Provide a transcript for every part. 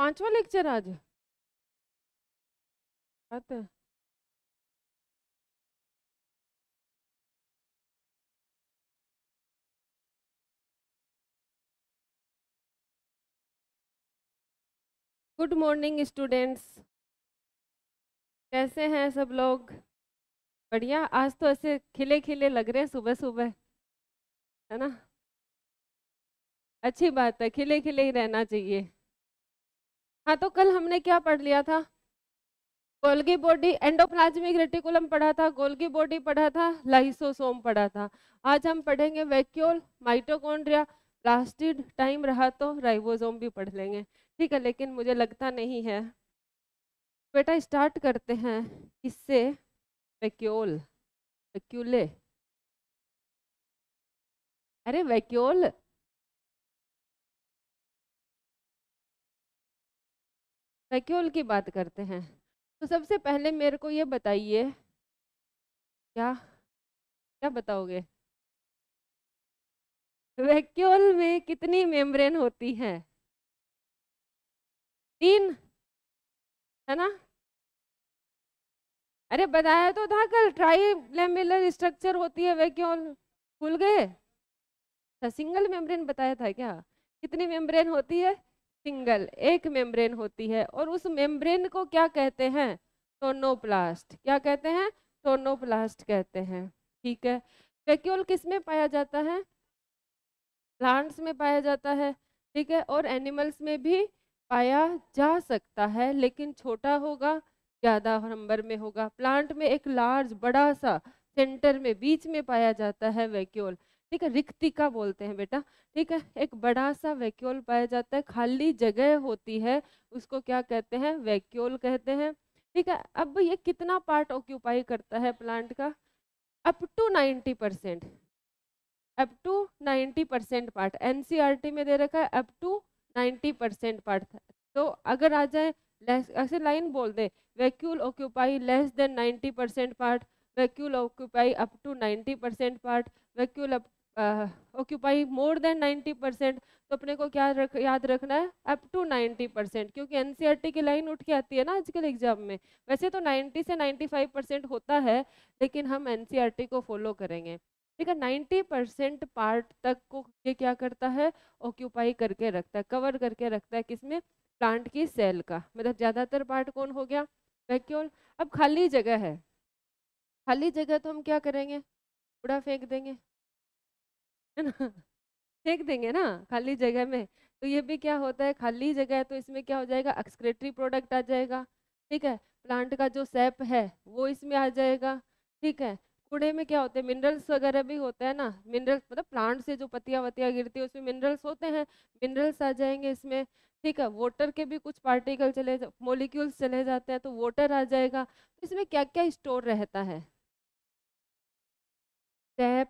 5वां लेक्चर आज बात है। गुड मॉर्निंग स्टूडेंट्स, कैसे हैं सब लोग? बढ़िया। आज तो ऐसे खिले खिले लग रहे हैं सुबह सुबह, है ना? अच्छी बात है, खिले खिले ही रहना चाहिए। हाँ, तो कल हमने क्या पढ़ लिया था? गोल्गी बॉडी, एंडोप्लाज्मिक रेटिकुलम पढ़ा था, गोल्गी बॉडी पढ़ा था, लाइसोसोम पढ़ा था। आज हम पढ़ेंगे वैक्यूल, माइटोकॉन्ड्रिया, प्लास्टिड, टाइम रहा तो राइबोसोम भी पढ़ लेंगे। ठीक है, लेकिन मुझे लगता नहीं है। बेटा स्टार्ट करते हैं इससे। वैक्यूल, वैक्यूले, अरे वैक्यूल, वैक्यूल की बात करते हैं। तो सबसे पहले मेरे को ये बताइए, क्या क्या बताओगे? वैक्यूल में कितनी मेम्ब्रेन होती है? 3, है ना? अरे बताया तो था कल, ट्राई लेमिलर स्ट्रक्चर होती है वैक्यूल। भूल गए? सिंगल मेम्ब्रेन बताया था क्या? कितनी मेम्ब्रेन होती है? सिंगल, एक मेम्ब्रेन होती है। और उस मेम्ब्रेन को क्या कहते हैं? टोनोप्लास्ट। क्या कहते हैं? टोनोप्लास्ट कहते हैं। ठीक है। वैक्यूल किस में पाया जाता है? प्लांट्स में पाया जाता है। ठीक है, और एनिमल्स में भी पाया जा सकता है, लेकिन छोटा होगा, ज्यादा नंबर में होगा। प्लांट में एक लार्ज, बड़ा सा सेंटर में बीच में पाया जाता है वैक्यूल। ठीक है, रिक्तिका बोलते हैं बेटा। ठीक है, एक बड़ा सा वैक्यूल पाया जाता है, खाली जगह होती है, उसको क्या कहते हैं? वैक्यूल कहते हैं। ठीक है, अब ये कितना पार्ट ऑक्यूपाई करता है प्लांट का? Up to 90%। Up to 90% part NCERT में दे रखा है, अप टू 90% पार्ट। तो अगर आ जाए ऐसे लाइन बोल दे, vacuole occupy less than 90% part, vacuole occupy up to 90% part, vacuole occupy more than 90%। तो अपने को क्या याद रखना है? अप टू 90%, क्योंकि एनसीईआरटी की लाइन उठ के आती है ना आजकल एग्जाम में। वैसे तो 90 से 95% होता है, लेकिन हम एनसीईआरटी को फॉलो करेंगे। ठीक है, 90% पार्ट तक को ये क्या करता है? ऑक्यूपाई करके रखता है, कवर करके रखता है। किसमें? प्लांट की सेल का, मतलब ज्यादातर पार्ट कौन हो गया? वैक्यूल। अब खाली जगह है, खाली जगह तो हम क्या करेंगे? कूड़ा फेंक देंगे, है ना? फेंक देंगे ना खाली जगह में। तो ये भी क्या होता है? खाली जगह है, तो इसमें क्या हो जाएगा? एक्सक्रेटरी प्रोडक्ट आ जाएगा। ठीक है, प्लांट का जो सैप है वो इसमें आ जाएगा। ठीक है, कूड़े में क्या होते हैं? मिनरल्स वगैरह भी होते हैं ना। मिनरल्स मतलब प्लांट से जो पत्तियां वत्तियां गिरती है उसमें मिनरल्स होते हैं, मिनरल्स आ जाएंगे इसमें। ठीक है, वाटर के भी कुछ पार्टिकल मोलिक्यूल्स चले जाते हैं, तो वाटर आ जाएगा। तो इसमें क्या क्या स्टोर रहता है? SAP,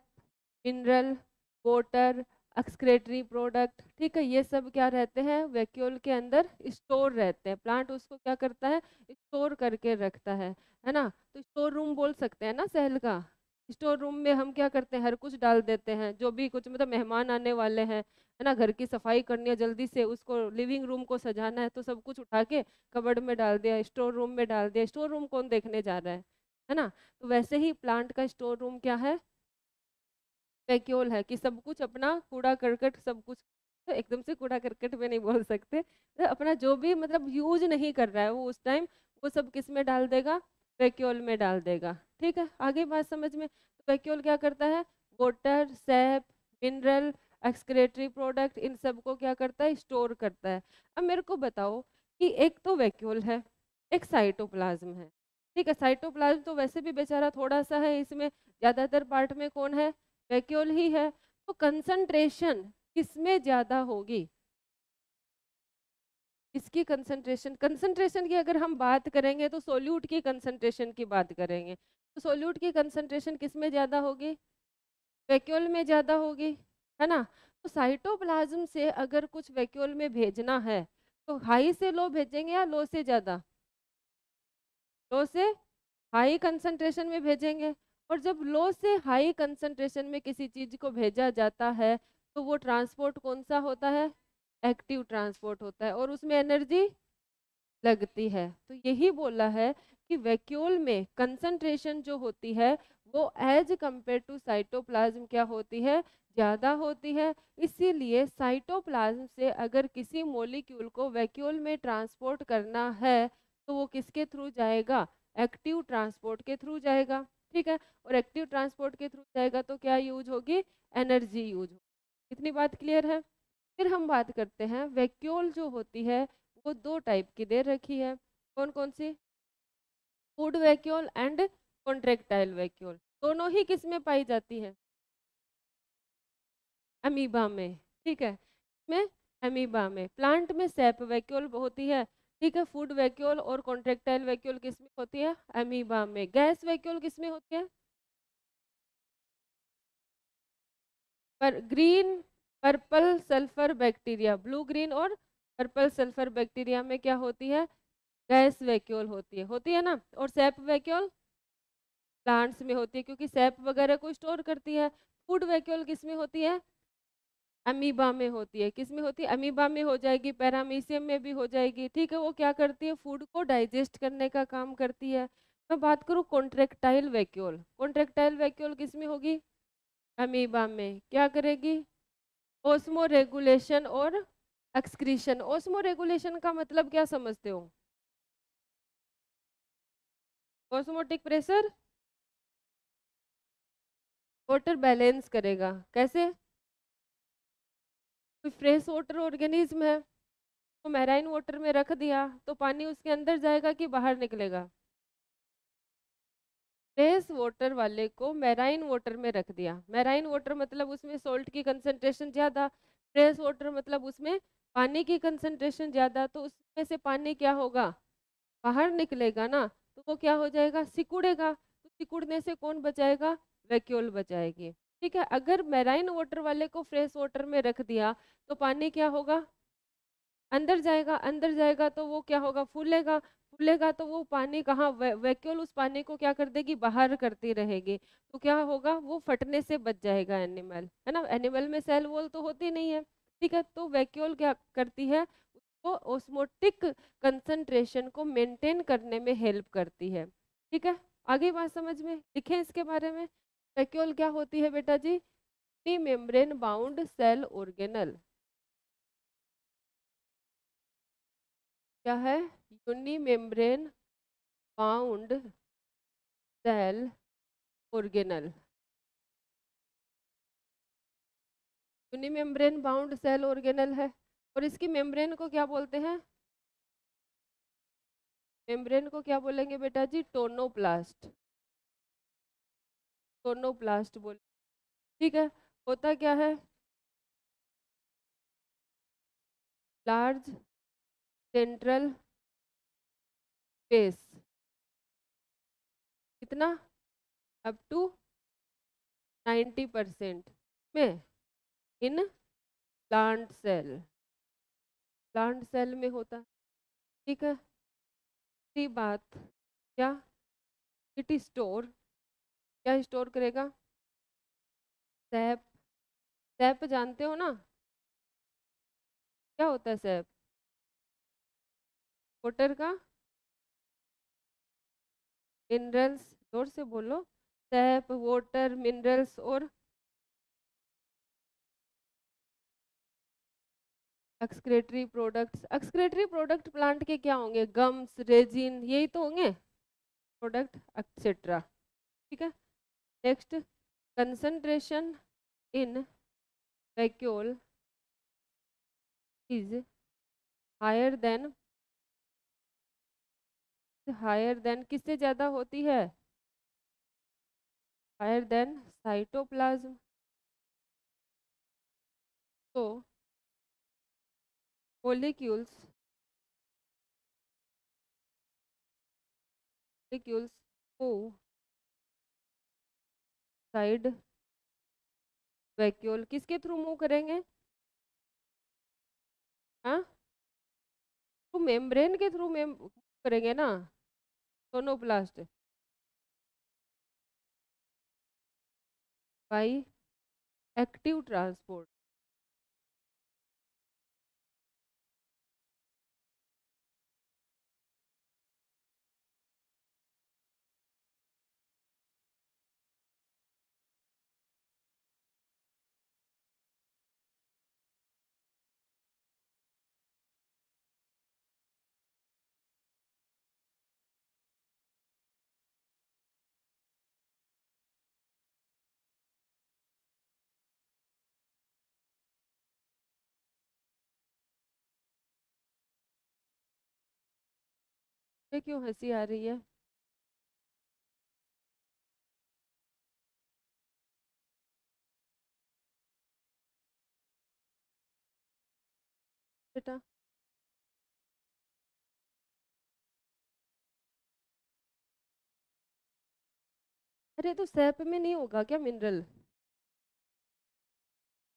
mineral, water, excretory product. ठीक है, ये सब क्या रहते हैं? वैक्यूल के अंदर स्टोर रहते हैं। प्लांट उसको क्या करता है? स्टोर करके रखता है ना? तो स्टोर रूम बोल सकते हैं ना सेल का। स्टोर रूम में हम क्या करते हैं? हर कुछ डाल देते हैं, जो भी कुछ, मतलब मेहमान आने वाले हैं, है ना, घर की सफाई करनी है जल्दी से, उसको लिविंग रूम को सजाना है, तो सब कुछ उठा के कबर्ड में डाल दिया, स्टोर रूम में डाल दिया। स्टोर रूम कौन देखने जा रहा है ना? तो वैसे ही प्लांट का स्टोर रूम क्या है? वैक्यूल है, कि सब कुछ अपना कूड़ा करकट सब कुछ, तो एकदम से कूड़ा करकट में नहीं बोल सकते, तो अपना जो भी मतलब यूज नहीं कर रहा है वो उस टाइम, वो सब किस में डाल देगा? वैक्यूल में डाल देगा। ठीक है, आगे बात समझ में? तो वैक्यूल क्या करता है? Water, sap, mineral, excretory product, इन सब को क्या करता है? स्टोर करता है। अब मेरे को बताओ कि एक तो वैक्यूल है, एक साइटोप्लाज्म है। ठीक है, साइटोप्लाज्म तो वैसे भी बेचारा थोड़ा सा है, इसमें ज्यादातर पार्ट में कौन है? वैक्यूल ही है। तो कंसंट्रेशन किसमें ज्यादा होगी? इसकी कंसंट्रेशन, कंसंट्रेशन की अगर हम बात करेंगे तो सोल्यूट की कंसंट्रेशन की बात करेंगे। तो सोल्यूट की कंसंट्रेशन किसमें ज्यादा होगी? वैक्यूल में ज्यादा होगी, है ना? तो साइटोप्लाज्म से अगर कुछ वैक्यूल में भेजना है, तो हाई से लो भेजेंगे या लो से ज्यादा? लो से हाई कंसंट्रेशन में भेजेंगे। और जब लो से हाई कंसंट्रेशन में किसी चीज को भेजा जाता है, तो वो ट्रांसपोर्ट कौन सा होता है? एक्टिव ट्रांसपोर्ट होता है और उसमें एनर्जी लगती है। तो यही बोला है कि वैक्यूल में कंसंट्रेशन जो होती है वो एज कंपेयर टू साइटोप्लाज्म क्या होती है, ज़्यादा होती है। इसीलिए साइटोप्लाज्म से अगर किसी मॉलिक्यूल को वैक्यूल में ट्रांसपोर्ट करना है तो वो किसके थ्रू जाएगा, एक्टिव ट्रांसपोर्ट के थ्रू जाएगा। ठीक है, और एक्टिव ट्रांसपोर्ट के थ्रू जाएगा तो क्या यूज होगी, एनर्जी यूज होगी। इतनी बात क्लियर है। फिर हम बात करते हैं वैक्यूल जो होती है वो दो टाइप की दे रखी है। कौन कौन सी, food vacuole and contractile vacuole. दोनों ही किस में पाई जाती है, अमीबा में। ठीक है, में अमीबा में। प्लांट में सेप वैक्यूल होती है। ठीक है, फूड वैक्यूल और कॉन्ट्रेक्टाइल वैक्यूल किस में होती है, अमीबा में। गैस वैक्यूल किस में होती है, पर green purple sulphur bacteria, blue green और पर्पल सल्फर बैक्टीरिया में क्या होती है, गैस वैक्यूल होती है ना। और सेप वैक्यूल प्लांट्स में होती है क्योंकि सेप वगैरह को स्टोर करती है। फूड वैक्यूल किस में होती है, अमीबा में होती है। किस में होती है, अमीबा में हो जाएगी, पैरामीशियम में भी हो जाएगी। ठीक है, वो क्या करती है, फूड को डाइजेस्ट करने का काम करती है। मैं बात करूँ कॉन्ट्रेक्टाइल वैक्यूल, कॉन्ट्रेक्टाइल वैक्यूल किस में होगी, अमीबा में। क्या करेगी, ओस्मो रेगुलेशन और एक्सक्रीशन। ओस्मो रेगुलेशन का मतलब क्या समझते हो, ऑस्मोटिक प्रेशर, वाटर बैलेंस करेगा। कैसे, कोई फ्रेश वाटर ऑर्गेनिज्म है तो मैराइन वाटर में रख दिया तो पानी उसके अंदर जाएगा कि बाहर निकलेगा, फ्रेश वाटर वाले को मैराइन वाटर में रख दिया। मैराइन वाटर मतलब उसमें सॉल्ट की कंसंट्रेशन ज़्यादा, फ्रेश वाटर मतलब उसमें पानी की कंसंट्रेशन ज़्यादा। तो उसमें से पानी क्या होगा, बाहर निकलेगा ना, तो वो क्या हो जाएगा, सिकुड़ेगा। तो सिकुड़ने से कौन बचाएगा, वैक्यूल बचाएगी। ठीक है, अगर मैराइन वाटर वाले को फ्रेश वाटर में रख दिया तो पानी क्या होगा, अंदर जाएगा। अंदर जाएगा तो वो क्या होगा, फूलेगा। फूलेगा तो वो पानी कहाँ, वैक्यूल उस पानी को क्या कर देगी, बाहर करती रहेगी। तो क्या होगा, वो फटने से बच जाएगा एनिमल, है ना। एनिमल में सेल वॉल तो होती नहीं है। ठीक है, तो वैक्यूल क्या करती है, उसको ऑस्मोटिक कंसंट्रेशन को मेंटेन करने में हेल्प करती है। ठीक है, आगे बात समझ में, लिखें इसके बारे में। वैक्यूल क्या होती है बेटा जी, मेम्ब्रेन बाउंड सेल ऑर्गेनल। क्या है, uni membrane bound cell organelle. Uni membrane bound cell organelle है। और इसकी मेम्ब्रेन को क्या बोलते हैं, मेम्ब्रेन को क्या बोलेंगे बेटा जी, टोनोप्लास्ट। टोनोप्लास्ट बोल, ठीक है। होता क्या है, लार्ज सेंट्रल स्पेस, कितना, अप टू 90% में in plant cell, plant cell में होता है। ठीक है, तीसरी बात, क्या, इट स्टोर, क्या स्टोर करेगा, सैप। सैप जानते हो ना, क्या होता है सैप, वाटर का, मिनरल्स, जोर से बोलो, सैप वाटर मिनरल्स और excretory products. Excretory product plant के क्या होंगे, गम्स, रेजिन, यही तो होंगे प्रोडक्ट एक्सेट्रा। ठीक है, next, concentration in vacuole is higher than, higher than किससे ज्यादा होती है, हायर देन साइटोप्लाज्म। तो molecules, molecules move side vacuole, किसके थ्रू मूव करेंगे, हाँ, तो मेम्ब्रेन के थ्रू में करेंगे ना, टोनोप्लास्ट, बाई एक्टिव ट्रांसपोर्ट। ये क्यों हंसी आ रही है? बेटा अरे तो सैप में नहीं होगा क्या मिनरल?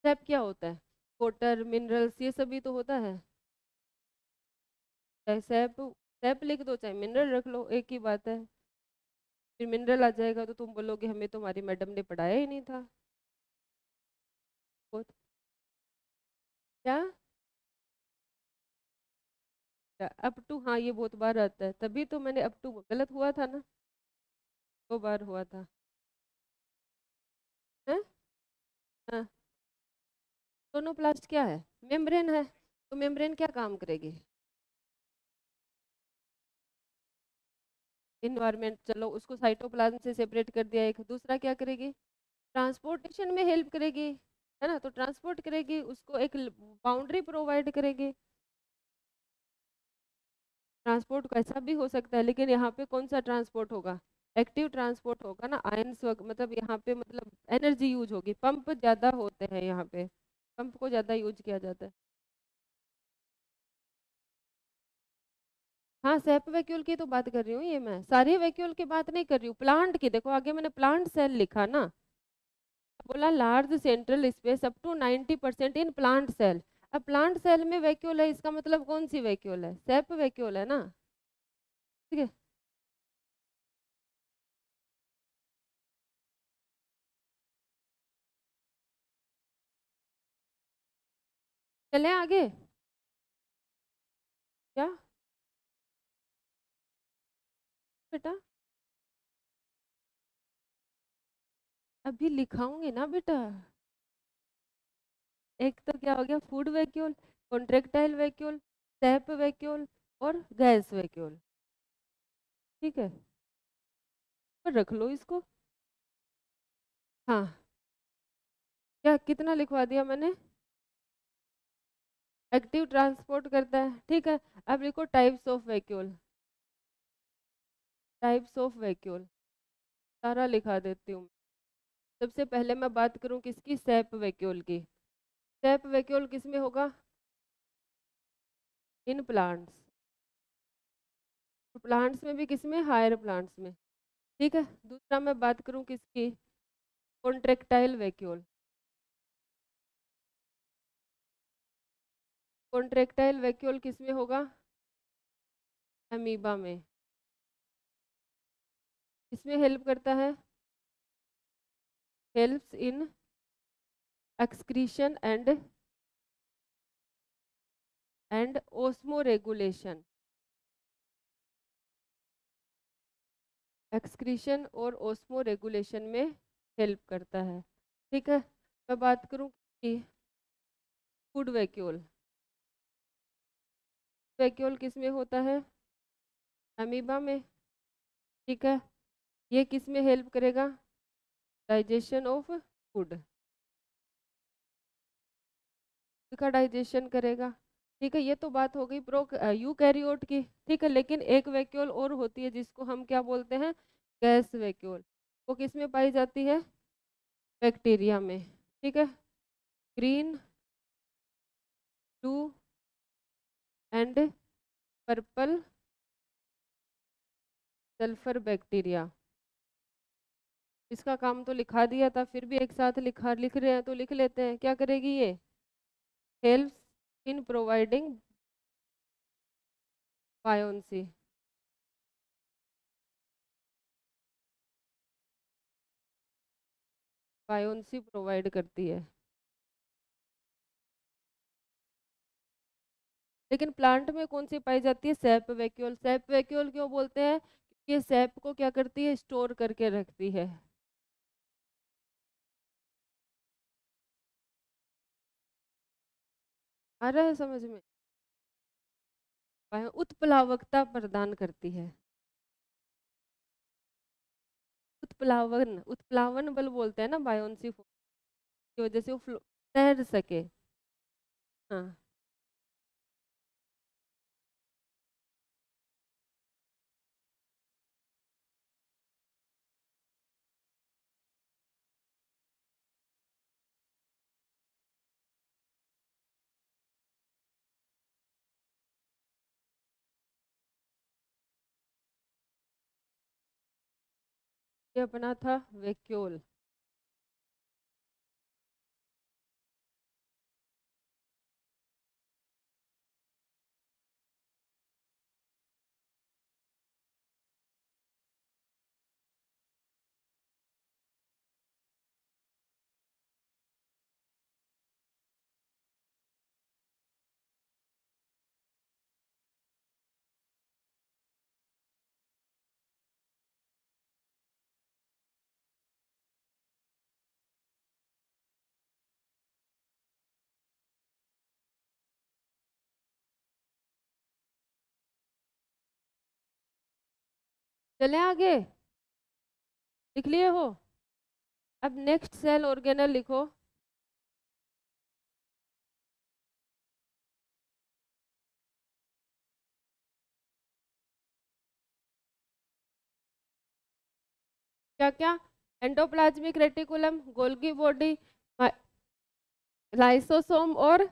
सैप क्या होता है? वाटर मिनरल्स ये सभी तो होता है। चाहे सैप सैप लिख दो चाहे मिनरल रख लो, एक ही बात है। फिर मिनरल आ जाएगा तो तुम बोलोगे हमें तो हमारी मैडम ने पढ़ाया ही नहीं था। बहुत क्या? अप टू, हाँ ये बहुत बार आता है, तभी तो मैंने अप टू गलत हुआ था ना, 2 बार हुआ था। है? हाँ। सोनोप्लास्ट क्या है? मेम्ब्रेन है। तो मेम्ब्रेन क्या काम करेगी? इन्वायरमेंट, चलो उसको साइटोप्लाज्म से सेपरेट कर दिया। एक दूसरा क्या करेगी? ट्रांसपोर्टेशन में हेल्प करेगी, है ना, तो ट्रांसपोर्ट करेगी, उसको एक बाउंड्री प्रोवाइड करेगी। ट्रांसपोर्ट कैसा भी हो सकता है, लेकिन यहाँ पे कौन सा ट्रांसपोर्ट होगा? एक्टिव ट्रांसपोर्ट होगा ना, आयंस मतलब यहाँ पे मतलब एनर्जी यूज होगी, पंप ज्यादा होते हैं यहाँ पे, पंप को ज्यादा यूज किया जाता है। हाँ सेप वैक्यूल की तो बात कर रही हूँ, ये मैं सारे वैक्यूल की बात नहीं कर रही हूँ, प्लांट की। देखो आगे मैंने प्लांट सेल लिखा ना, बोला large central space up to 90% in plant cell. अब प्लांट सेल में वैक्यूल है, इसका मतलब कौन सी वैक्यूल है? सेप वैक्यूल है ना। ठीक है। चले आगे। क्या बेटा? अभी लिखाऊंगी ना बेटा। एक तो क्या हो गया, फूड वैक्यूल, कॉन्ट्रेक्टाइल वैक्यूल, सेप वैक्यूल और गैस वैक्यूल। ठीक है, पर रख लो इसको। हाँ, क्या कितना लिखवा दिया मैंने? एक्टिव ट्रांसपोर्ट करता है, ठीक है। अब लिखो types of vacuole. Types of vacuole सारा लिखा देती हूँ। सबसे पहले मैं बात करूँ किसकी? सेप वैक्यूल की। सेप वैक्यूल किस में होगा? In plants. प्लांट्स में भी किस में? हायर प्लांट्स में। ठीक है। दूसरा मैं बात करूँ किसकी? Contractile vacuole. कॉन्ट्रेक्टाइल वैक्यूल किस में होगा? अमीबा में। इसमें हेल्प करता है, helps in excretion and osmo regulation. Excretion और ओस्मो रेगुलेशन में हेल्प करता है। ठीक है। मैं बात करूं कि फूड वैक्यूल। वैक्यूल किस में होता है? अमीबा में। ठीक है। ये किस में हेल्प करेगा? डाइजेशन ऑफ फूड का डाइजेशन करेगा। ठीक है, ये तो बात हो गई प्रो यूकैरियोट की। ठीक है, लेकिन एक वैक्यूल और होती है जिसको हम क्या बोलते हैं? Gas vacuole. वो किस में पाई जाती है? बैक्टीरिया में। ठीक है। Green, blue and purple sulphur bacteria. इसका काम तो लिखा दिया था, फिर भी एक साथ लिख रहे हैं तो लिख लेते हैं। क्या करेगी ये? Helps in providing buoyancy. Buoyancy provide करती है। लेकिन प्लांट में कौन सी पाई जाती है? SAP vacuole. सैप वैक्यूल क्यों बोलते हैं? क्योंकि ये सैप को क्या करती है? स्टोर करके रखती है। आ रहा है समझ में? उत्प्लावकता प्रदान करती है। उत्प्लावन, उत्प्लावन बल बोलते हैं ना बायोन्सी की वजह से वो तैर सके। हाँ। ये अपना था वैक्यूल। चले आगे, लिख लिए हो? अब नेक्स्ट सेल ऑर्गेनल लिखो। क्या क्या? Endoplasmic reticulum, Golgi body, lysosome और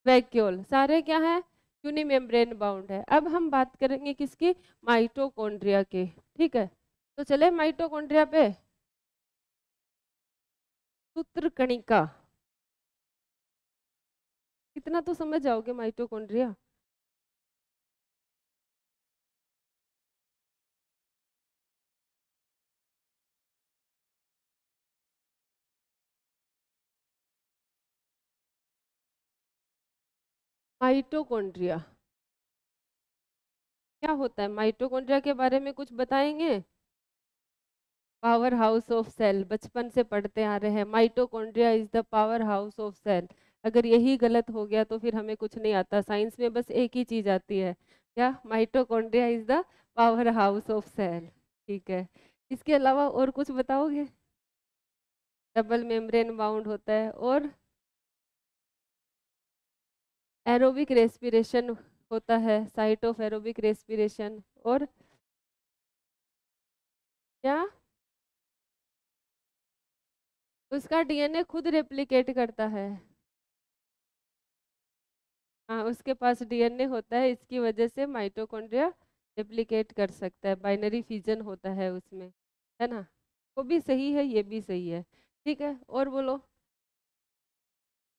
वैक्यूल, सारे क्या है? यूनिमेम्ब्रेन बाउंड है। अब हम बात करेंगे किसकी? माइटोकॉन्ड्रिया की। ठीक है, तो चले माइटोकॉन्ड्रिया पे। सूत्रकणिका, कितना तो समझ जाओगे माइटोकॉन्ड्रिया। माइटोकॉन्ड्रिया क्या होता है? माइटोकॉन्ड्रिया के बारे में कुछ बताएंगे? पावर हाउस ऑफ सेल, बचपन से पढ़ते आ रहे हैं, mitochondria is the power house of cell. अगर यही गलत हो गया तो फिर हमें कुछ नहीं आता। साइंस में बस एक ही चीज आती है, क्या? Mitochondria is the power house of cell. ठीक है, इसके अलावा और कुछ बताओगे? डबल मेम्ब्रेन बाउंड होता है, और एरोबिक रेस्पिरेशन होता है, साइट ऑफ एरोबिक रेस्पिरेशन। और क्या? उसका डीएनए खुद रेप्लिकेट करता है। हाँ, उसके पास डीएनए होता है, इसकी वजह से माइटोकॉन्ड्रिया रेप्लिकेट कर सकता है, बाइनरी फिजन होता है उसमें, है ना? वो भी सही है, ये भी सही है। ठीक है, और बोलो।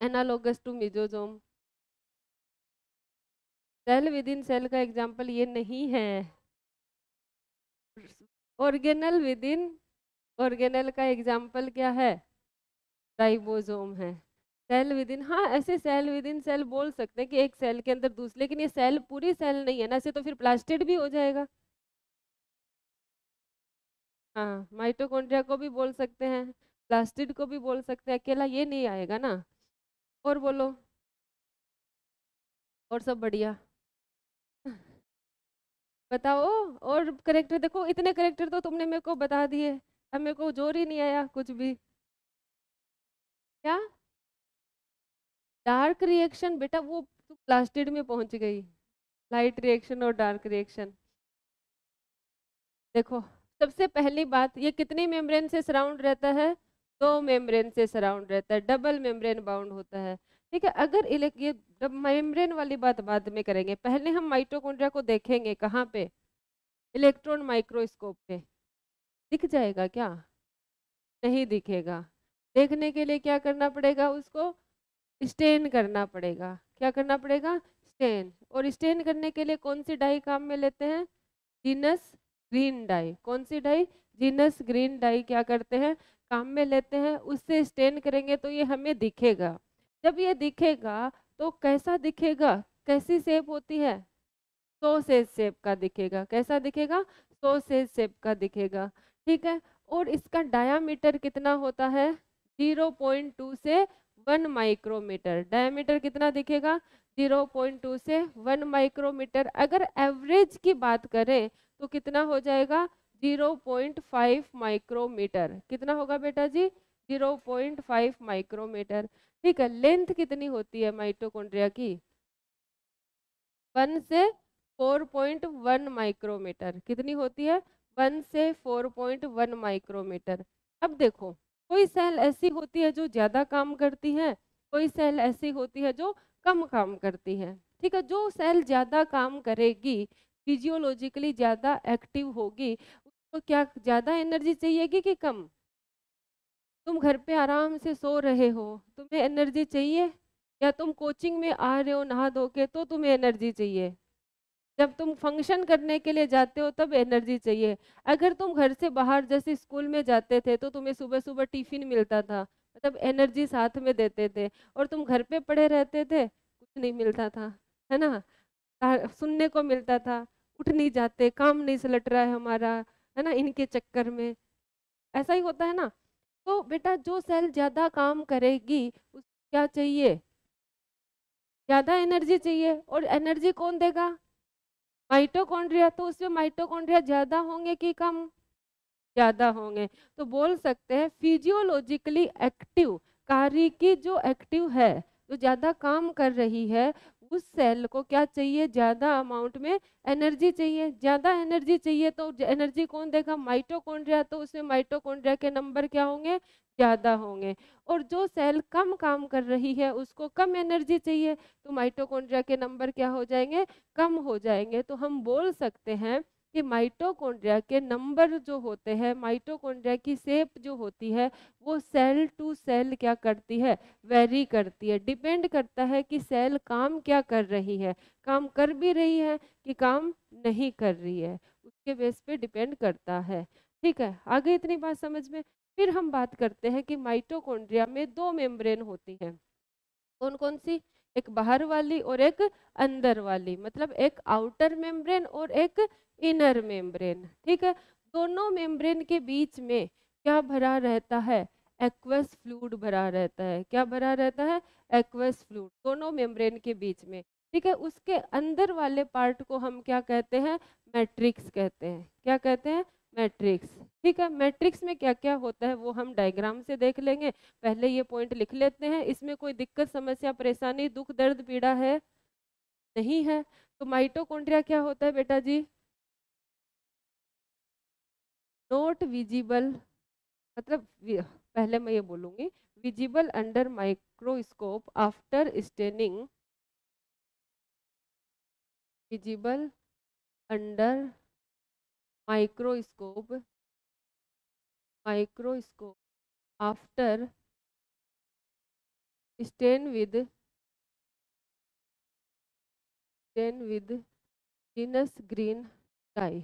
Analogous to mesosome, cell within cell का एग्जाम्पल ये नहीं है। ऑर्गेनल विद इन ऑर्गेनल का एग्जाम्पल क्या है? राइबोसोम है। सेल विद इन, हाँ ऐसे सेल विद इन सेल बोल सकते हैं कि एक सेल के अंदर दूसरे, लेकिन ये सेल पूरी सेल नहीं है ना, ऐसे तो फिर प्लास्टिड भी हो जाएगा। हाँ, माइटोकॉन्ड्रिया को भी बोल सकते हैं, प्लास्टिड को भी बोल सकते हैं, अकेला ये नहीं आएगा ना। और बोलो, और सब बढ़िया? बताओ। और करेक्टर देखो, इतने करेक्टर तो तुमने मेरे को बता दिए, अब मेरे को जोर ही नहीं आया कुछ भी। क्या? डार्क रिएक्शन बेटा वो प्लास्टिड में पहुंच गई, लाइट रिएक्शन और डार्क रिएक्शन। देखो, सबसे पहली बात, ये कितनी मेम्ब्रेन से सराउंड रहता है? दो मेम्ब्रेन से सराउंड रहता है, डबल मेम्ब्रेन बाउंड होता है। ठीक है, अगर ये मेम्ब्रेन वाली बात बाद में करेंगे, पहले हम माइटोकॉन्ड्रिया को देखेंगे कहाँ पे? इलेक्ट्रॉन माइक्रोस्कोप पे। दिख जाएगा क्या? नहीं दिखेगा। देखने के लिए क्या करना पड़ेगा? उसको स्टेन करना पड़ेगा। क्या करना पड़ेगा? स्टेन। और स्टेन करने के लिए कौन सी डाई काम में लेते हैं? Genus green die. कौन सी डाई? जीनस ग्रीन डाई क्या करते हैं? काम में लेते हैं। उससे स्टेन करेंगे तो ये हमें दिखेगा। जब ये दिखेगा तो कैसा दिखेगा? कैसी शेप होती है? सॉसेज शेप का दिखेगा। कैसा दिखेगा? सॉसेज शेप का दिखेगा। ठीक है, और इसका डायामीटर कितना होता है? 0.2 से 1 माइक्रोमीटर। डायामीटर कितना दिखेगा? 0.2 से 1 माइक्रोमीटर। अगर एवरेज की बात करें तो कितना हो जाएगा? 0.5 माइक्रोमीटर। कितना होगा बेटा जी? 0.5 माइक्रोमीटर। ठीक है, लेंथ कितनी होती है माइटोकॉन्ड्रिया की? 1 से 4.1 माइक्रोमीटर। कितनी होती है? 1 से 4.1 माइक्रोमीटर। अब देखो, कोई सेल ऐसी होती है जो ज़्यादा काम करती है, कोई सेल ऐसी होती है जो कम काम करती है। ठीक है, जो सेल ज़्यादा काम करेगी, फिजियोलॉजिकली ज़्यादा एक्टिव होगी, तो क्या ज़्यादा एनर्जी चाहिए कि कम? तुम घर पे आराम से सो रहे हो, तुम्हें एनर्जी चाहिए? या तुम कोचिंग में आ रहे हो नहा धो के तो तुम्हें एनर्जी चाहिए? जब तुम फंक्शन करने के लिए जाते हो तब एनर्जी चाहिए। अगर तुम घर से बाहर जैसे स्कूल में जाते थे तो तुम्हें सुबह सुबह टिफिन मिलता था, मतलब एनर्जी साथ में देते थे। और तुम घर पे पड़े रहते थे, कुछ नहीं मिलता था, है ना? सुनने को मिलता था, उठ नहीं जाते, काम नहीं सुलट रहा है हमारा, है ना, इनके चक्कर में। ऐसा ही होता है ना। तो बेटा जो सेल ज्यादा काम करेगी उस क्या चाहिए? ज्यादा एनर्जी चाहिए। और एनर्जी कौन देगा? माइटोकॉन्ड्रिया। तो उसमें माइटोकॉन्ड्रिया ज्यादा होंगे कि कम? ज्यादा होंगे। तो बोल सकते हैं फिजियोलॉजिकली एक्टिव कार्य की जो एक्टिव है, जो ज्यादा काम कर रही है, उस सेल को क्या चाहिए? ज्यादा अमाउंट में एनर्जी चाहिए। ज्यादा एनर्जी चाहिए तो एनर्जी कौन देगा? माइटोकॉन्ड्रिया। तो उसमें माइटोकॉन्ड्रिया के नंबर क्या होंगे? ज्यादा होंगे। और जो सेल कम काम कर रही है उसको कम एनर्जी चाहिए, तो माइटोकॉन्ड्रिया के नंबर क्या हो जाएंगे? कम हो जाएंगे। तो हम बोल सकते हैं कि माइटोकॉन्ड्रिया के नंबर जो होते हैं, माइटोकॉन्ड्रिया की शेप जो होती है, वो सेल टू सेल क्या करती है? वेरी करती है। डिपेंड करता है कि सेल काम क्या कर रही है, काम कर भी रही है कि काम नहीं कर रही है, उसके बेस पे डिपेंड करता है। ठीक है, आगे इतनी बात समझ में। फिर हम बात करते हैं कि माइटोकॉन्ड्रिया में दो मेम्ब्रेन होती हैं। कौन कौन सी? एक बाहर वाली और एक अंदर वाली, मतलब एक आउटर मेम्ब्रेन और एक इनर मेम्ब्रेन। ठीक है, दोनों मेम्ब्रेन के बीच में क्या भरा रहता है? एक्वस फ्लूइड भरा रहता है। क्या भरा रहता है? एक्वस फ्लूइड, दोनों मेम्ब्रेन के बीच में। ठीक है, उसके अंदर वाले पार्ट को हम क्या कहते हैं? मैट्रिक्स कहते हैं। क्या कहते हैं? मैट्रिक्स। ठीक है, मैट्रिक्स में क्या क्या होता है वो हम डायग्राम से देख लेंगे। पहले ये पॉइंट लिख लेते हैं। इसमें कोई दिक्कत, समस्या, परेशानी, दुख, दर्द, पीड़ा है? नहीं है। तो माइटोकॉन्ड्रिया क्या होता है बेटा जी? नॉट विजिबल, मतलब पहले मैं ये बोलूंगी, visible under microscope after staining, visible under microscope, microscope after stain with, stain with Janus green dye.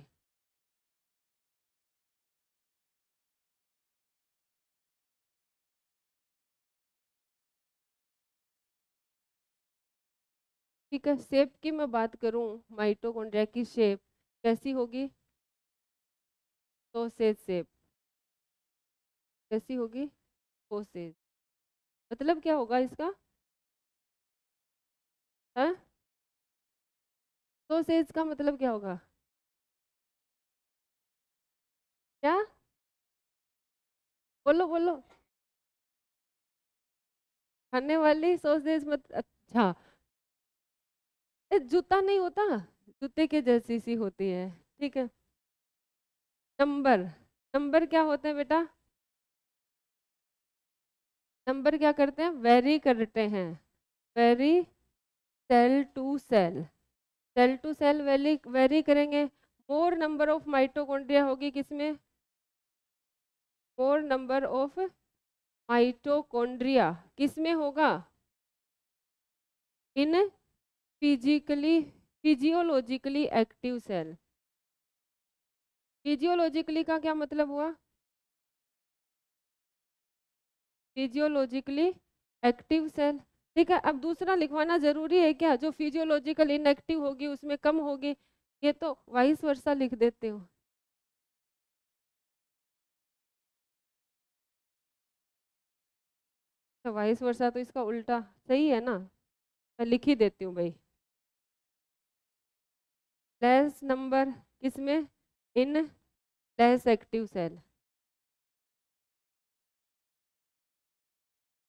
ठीक है, शेप की मैं बात करूं, माइटोकॉन्ड्रिया की शेप कैसी होगी? Sausage shape. कैसी होगी? सॉसेज। मतलब क्या होगा इसका? हाँ, सॉसेज का मतलब क्या होगा? क्या? बोलो बोलो। खाने वाली सॉसेज मत, अच्छा। जूता नहीं होता, जूते के जैसी सी होती है। ठीक है। नंबर, नंबर क्या होते हैं बेटा? नंबर क्या करते हैं? वेरी करते हैं। Vary cell to cell, cell to cell vary vary करेंगे। मोर नंबर ऑफ माइटोकॉन्ड्रिया होगी किसमें? मोर नंबर ऑफ माइटोकॉन्ड्रिया किसमें होगा? In physically, physiologically active cell. Physiologically का क्या मतलब हुआ? Physiologically active cell. ठीक है, अब दूसरा लिखवाना जरूरी है क्या? जो फिजियोलॉजिकल इनएक्टिव होगी उसमें कम होगी, ये तो वाइस वर्सा लिख देते हो। तो वाइस वर्सा तो इसका उल्टा सही है ना, मैं लिख ही देती हूँ भाई। लेस नंबर किसमें? In less active cell.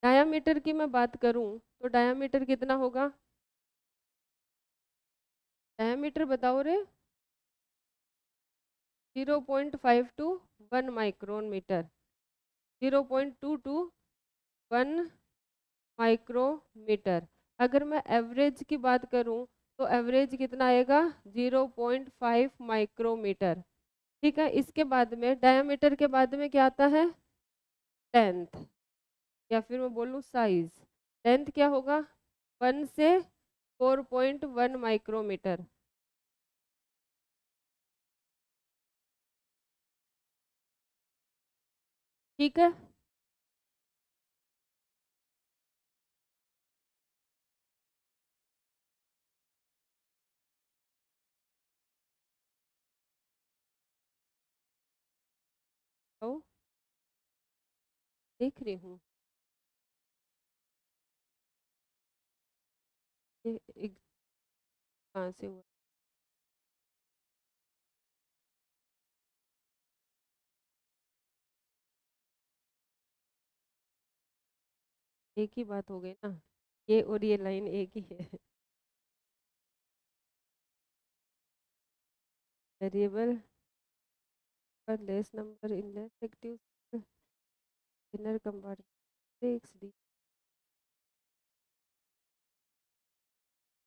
Diameter की मैं बात करूं तो डायामीटर कितना होगा? डायामीटर बताओ रे। 0.5 to 1 micron meter, 0.2 to 1 micrometer. अगर मैं एवरेज की बात करूं तो एवरेज कितना आएगा? 0.5 माइक्रोमीटर। ठीक है, इसके बाद में डायमीटर के बाद में क्या आता है? लेंथ, या फिर मैं बोलूँ साइज। लेंथ क्या होगा? 1 से 4.1 माइक्रोमीटर। ठीक है, तो देख रही हूँ ये एक कहाँ से हुआ। एक ही बात हो गई ना, ये और ये लाइन एक ही है। वेरिएबल पर less number in less active inner compartment D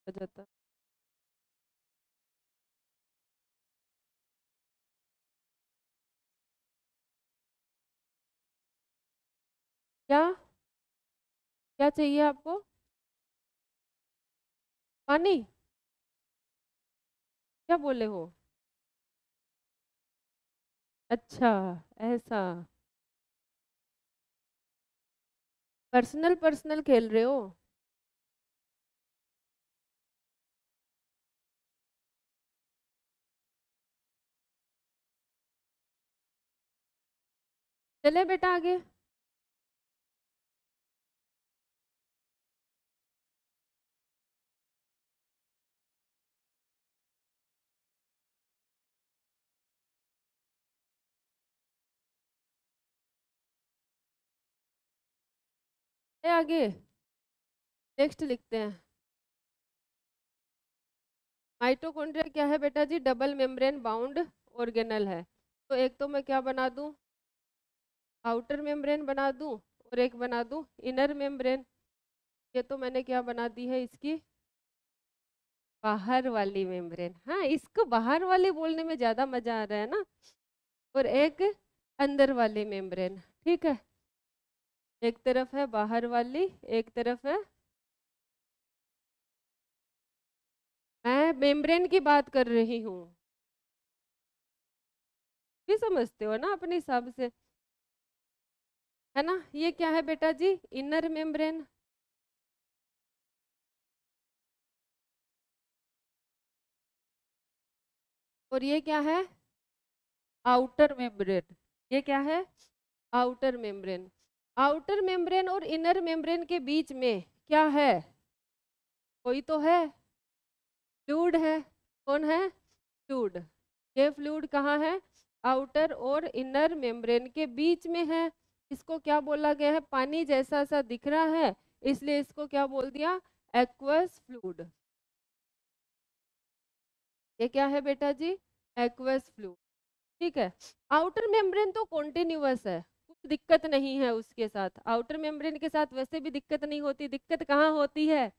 हो जाता। क्या क्या चाहिए आपको? पानी? क्या बोले हो? अच्छा, ऐसा। पर्सनल पर्सनल खेल रहे हो? चले बेटा आगे। आगे नेक्स्ट लिखते हैं। माइटोकॉन्ड्रिया क्या है बेटा जी? डबल मेम्ब्रेन बाउंड ऑर्गेनल है। तो एक तो मैं क्या बना दूं? आउटर मेम्ब्रेन बना दूं, और एक बना दूं इनर मेम्ब्रेन। ये तो मैंने क्या बना दी है इसकी? बाहर वाली मेम्ब्रेन। हाँ, इसको बाहर वाली बोलने में ज्यादा मजा आ रहा है ना। और एक अंदर वाली मेम्ब्रेन। ठीक है, एक तरफ है बाहर वाली, एक तरफ है। मैं मेम्ब्रेन की बात कर रही हूँ, भी समझते हो ना अपने हिसाब से, है ना। ये क्या है बेटा जी? Inner membrane. और ये क्या है? Outer membrane. ये क्या है? Outer membrane. आउटर मेम्ब्रेन और इनर मेम्ब्रेन के बीच में क्या है? कोई तो है, फ्लूइड है। कौन है? फ्लूइड। ये फ्लूइड कहाँ है? आउटर और इनर मेम्ब्रेन के बीच में है। इसको क्या बोला गया है? पानी जैसा सा दिख रहा है, इसलिए इसको क्या बोल दिया? Aqueous fluid. ये क्या है बेटा जी? Aqueous fluid. ठीक है। आउटर मेम्ब्रेन तो कॉन्टिन्यूअस है, कुछ दिक्कत नहीं है उसके साथ। आउटर मेम्ब्रेन के साथ वैसे भी दिक्कत नहीं होती। दिक्कत कहाँ होती है?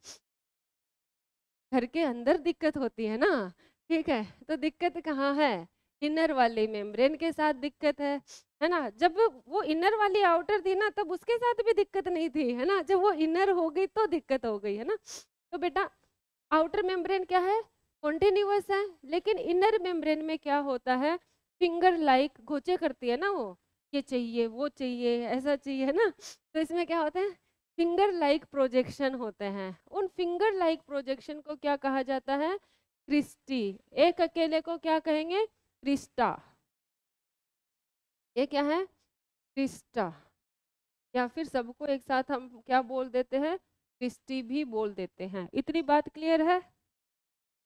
घर के अंदर दिक्कत होती है ना। ठीक है, तो दिक्कत कहाँ है? इनर वाली मेम्ब्रेन के साथ दिक्कत है ना। जब वो इनर वाली आउटर थी ना, तब उसके साथ भी दिक्कत नहीं थी, है ना। जब वो इनर हो गई तो दिक्कत हो गई, है ना। तो बेटा आउटर मेम्ब्रेन क्या है? कॉन्टिन्यूअस है। लेकिन इनर मेम्ब्रेन में क्या होता है? फिंगर लाइक घोचे करती है ना वो, ये चाहिए वो चाहिए ऐसा चाहिए, है ना। तो इसमें क्या होता है? फिंगर लाइक प्रोजेक्शन होते हैं। उन फिंगर लाइक प्रोजेक्शन को क्या कहा जाता है? क्रिस्टी। एक अकेले को क्या कहेंगे? क्रिस्टा। ये क्या है? क्रिस्टा। या फिर सबको एक साथ हम क्या बोल देते हैं? क्रिस्टी भी बोल देते हैं। इतनी बात क्लियर है?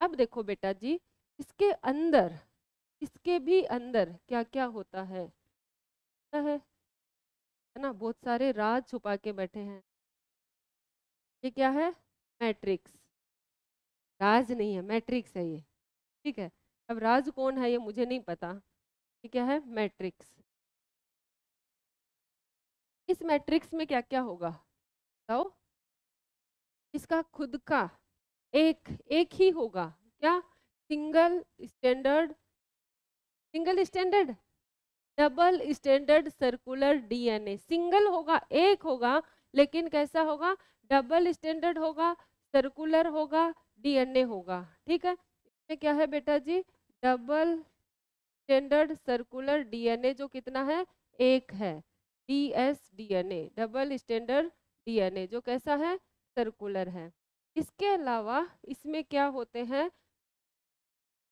अब देखो बेटा जी, इसके अंदर, इसके भी अंदर क्या क्या होता है ना। बहुत सारे राज छुपा के बैठे हैं। ये क्या है? मैट्रिक्स। राज नहीं है, मैट्रिक्स है ये। ठीक है, अब राज कौन है ये मुझे नहीं पता। ये क्या है? मैट्रिक्स। इस मैट्रिक्स में क्या क्या होगा बताओ? इसका खुद का एक एक ही होगा। क्या? Single standard single standard, double standard circular DNA. Single होगा, एक होगा, लेकिन कैसा होगा, डबल स्टैंडर्ड होगा, सर्कुलर होगा, डीएनए होगा। ठीक है, इसमें क्या है बेटा जी, डबल स्टैंडर्ड सर्कुलर डीएनए जो कितना है, एक है, DS DNA, double standard DNA जो कैसा है, सर्कुलर है। इसके अलावा इसमें क्या होते हैं,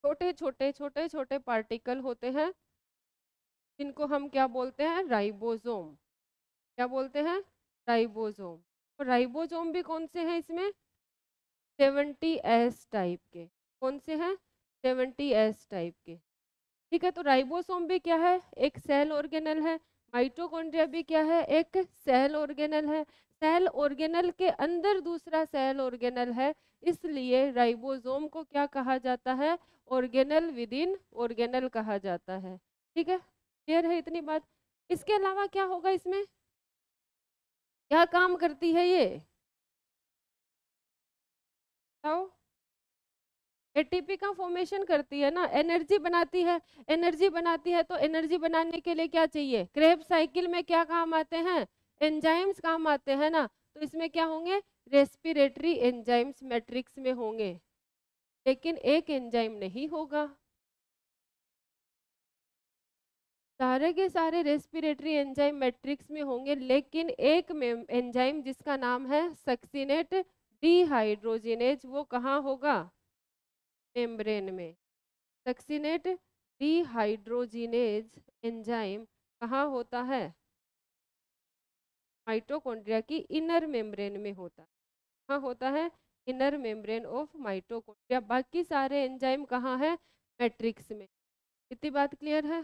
छोटे पार्टिकल होते हैं जिनको हम क्या बोलते हैं, राइबोसोम। क्या बोलते हैं, राइबोसोम। तो राइबोसोम भी कौन से हैं इसमें, 70S टाइप के। कौन से हैं, 70S टाइप के। ठीक है, तो राइबोसोम भी क्या है, एक सेल ऑर्गेनल है। माइटोकॉन्ड्रिया भी क्या है, एक सेल ऑर्गेनल है। सेल ऑर्गेनल के अंदर दूसरा सेल ऑर्गेनल है, इसलिए राइबोसोम को क्या कहा जाता है, ऑर्गेनल विद इन ऑर्गेनल कहा जाता है। ठीक है, क्लियर है इतनी बात। इसके अलावा क्या होगा इसमें, क्या काम करती है ये, बताओ। एटीपी का फॉर्मेशन करती है ना, एनर्जी बनाती है। एनर्जी बनाती है तो एनर्जी बनाने के लिए क्या चाहिए, क्रेब्स साइकिल में क्या काम आते हैं, एंजाइम्स काम आते हैं ना। तो इसमें क्या होंगे, रेस्पिरेटरी एंजाइम्स मैट्रिक्स में होंगे, लेकिन एक एंजाइम नहीं होगा। सारे के सारे रेस्पिरेटरी एंजाइम मैट्रिक्स में होंगे, लेकिन एक एंजाइम जिसका नाम है सक्सिनेट डिहाइड्रोजिनेज, वो कहाँ होगा, मेम्ब्रेन में। सक्सिनेट डिहाइड्रोजिनेज एंजाइम कहाँ होता है, माइटोकॉन्ड्रिया की इनर मेम्ब्रेन में होता है। कहाँ होता है, इनर मेम्ब्रेन ऑफ माइटोकॉन्ड्रिया। बाकी सारे एंजाइम कहाँ है, मैट्रिक्स में। इतनी बात क्लियर है,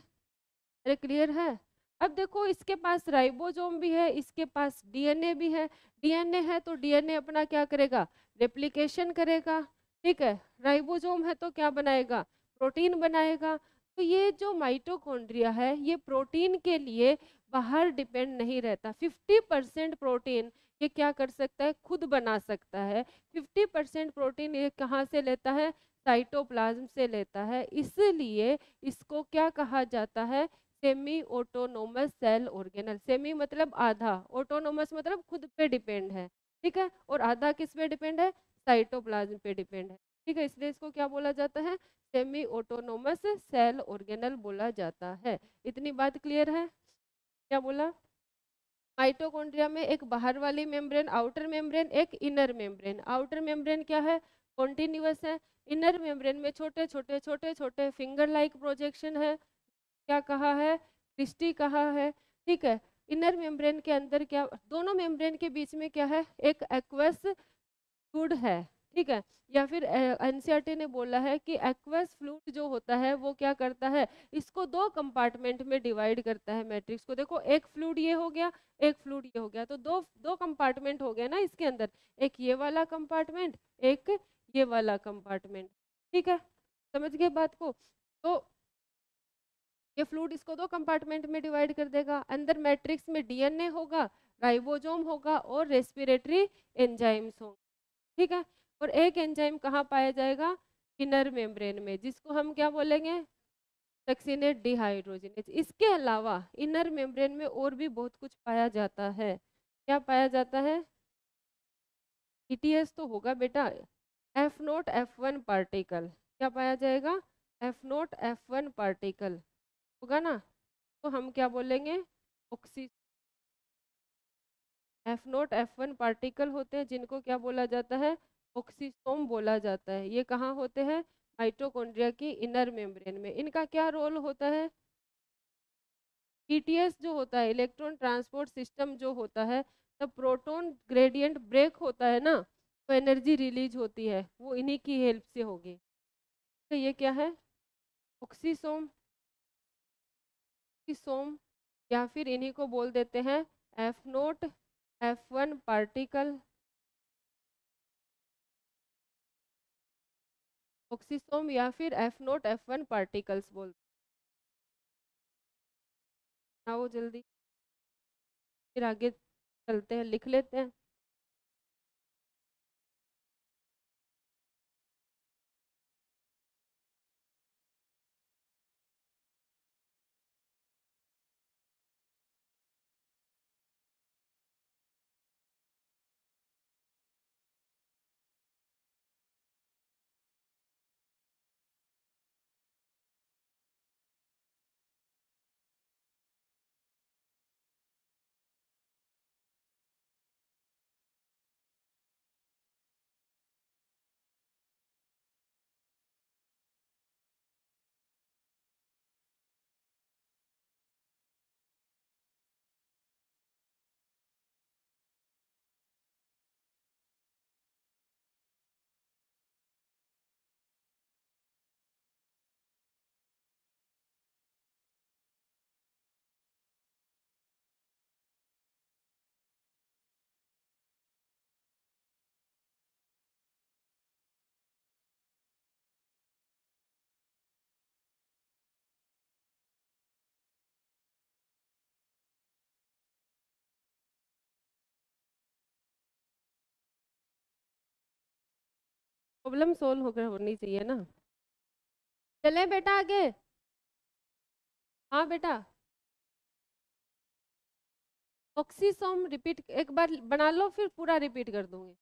अरे क्लियर है। अब देखो, इसके पास राइबोसोम भी है, इसके पास डीएनए भी है। डीएनए है तो डीएनए अपना क्या करेगा, रेप्लिकेशन करेगा। ठीक है, राइबोसोम है तो क्या बनाएगा, प्रोटीन बनाएगा। तो ये जो माइटोकॉन्ड्रिया है, ये प्रोटीन के लिए बाहर डिपेंड नहीं रहता। 50% प्रोटीन ये क्या कर सकता है, खुद बना सकता है। 50% प्रोटीन ये कहाँ से लेता है, साइटोप्लाज्म से लेता है। इसलिए इसको क्या कहा जाता है, semi autonomous cell organelle. Semi मतलब आधा, ऑटोनोमस मतलब खुद पे डिपेंड है। ठीक है, और आधा किस पे डिपेंड है, साइटोप्लाज्म पे डिपेंड है। ठीक है, इसलिए इसको क्या बोला जाता है, सेमी ऑटोनोमस सेल ऑर्गेनल बोला जाता है। इतनी बात क्लियर है, क्या बोला, माइटोकॉन्ड्रिया में एक बाहर वाली मेम्ब्रेन, आउटर मेम्ब्रेन, एक इनर मेम्ब्रेन। आउटर मेम्ब्रेन क्या है, कॉन्टिन्यूअस है। इनर मेम्ब्रेन में छोटे छोटे फिंगर लाइक प्रोजेक्शन है। क्या कहा है, क्रिस्टी कहा है। ठीक है, इनर मेम्ब्रेन के अंदर क्या, दोनों मेम्ब्रेन के बीच में क्या है, एक एक्वस फ्लूइड है। ठीक है, या फिर एनसीईआरटी ने बोला है कि एक्वस फ्लूइड जो होता है वो क्या करता है, इसको दो कंपार्टमेंट में डिवाइड करता है मैट्रिक्स को। देखो, एक फ्लूइड ये हो गया, एक फ्लूइड ये हो गया, तो दो दो कंपार्टमेंट हो गया ना इसके अंदर, एक ये वाला कंपार्टमेंट, एक ये वाला कंपार्टमेंट। ठीक है, समझ गए बात को। तो ये फ्लूइड इसको दो कंपार्टमेंट में डिवाइड कर देगा। अंदर मैट्रिक्स में डीएनए होगा, राइबोसोम होगा और रेस्पिरेटरी एंजाइम्स होंगे। ठीक है, और एक एंजाइम कहाँ पाया जाएगा, इनर मेम्ब्रेन में, जिसको हम क्या बोलेंगे, सक्सिनेट डिहाइड्रोजिनेज। इसके अलावा इनर मेम्ब्रेन में और भी बहुत कुछ पाया जाता है। क्या पाया जाता है, ईटीएस तो होगा बेटा, F0 F1 पार्टिकल। क्या पाया जाएगा, F0 F1 पार्टिकल होगा ना। तो हम क्या बोलेंगे, ऑक्सी F0 F1 पार्टिकल होते हैं, जिनको क्या बोला जाता है, ऑक्सीसोम बोला जाता है। ये कहाँ होते हैं, माइटोकॉन्ड्रिया की इनर मेम्ब्रेन में। इनका क्या रोल होता है, ईटीएस जो होता है, इलेक्ट्रॉन ट्रांसपोर्ट सिस्टम जो होता है, तब प्रोटॉन ग्रेडियंट ब्रेक होता है ना, तो एनर्जी रिलीज होती है, वो इन्हीं की हेल्प से होगी। तो ये क्या है, ऑक्सीसोम, ऑक्सीसोम, या फिर इन्हीं को बोल देते हैं F0 F1 पार्टिकल। ऑक्सीसोम या फिर F0 F1 पार्टिकल्स बोलते हैं। आओ जल्दी, फिर आगे चलते हैं, लिख लेते हैं। प्रॉब्लम सोल्व होकर होनी चाहिए ना। चले बेटा आगे। हाँ बेटा, ऑक्सीसोम रिपीट एक बार बना लो, फिर पूरा रिपीट कर दूंगी।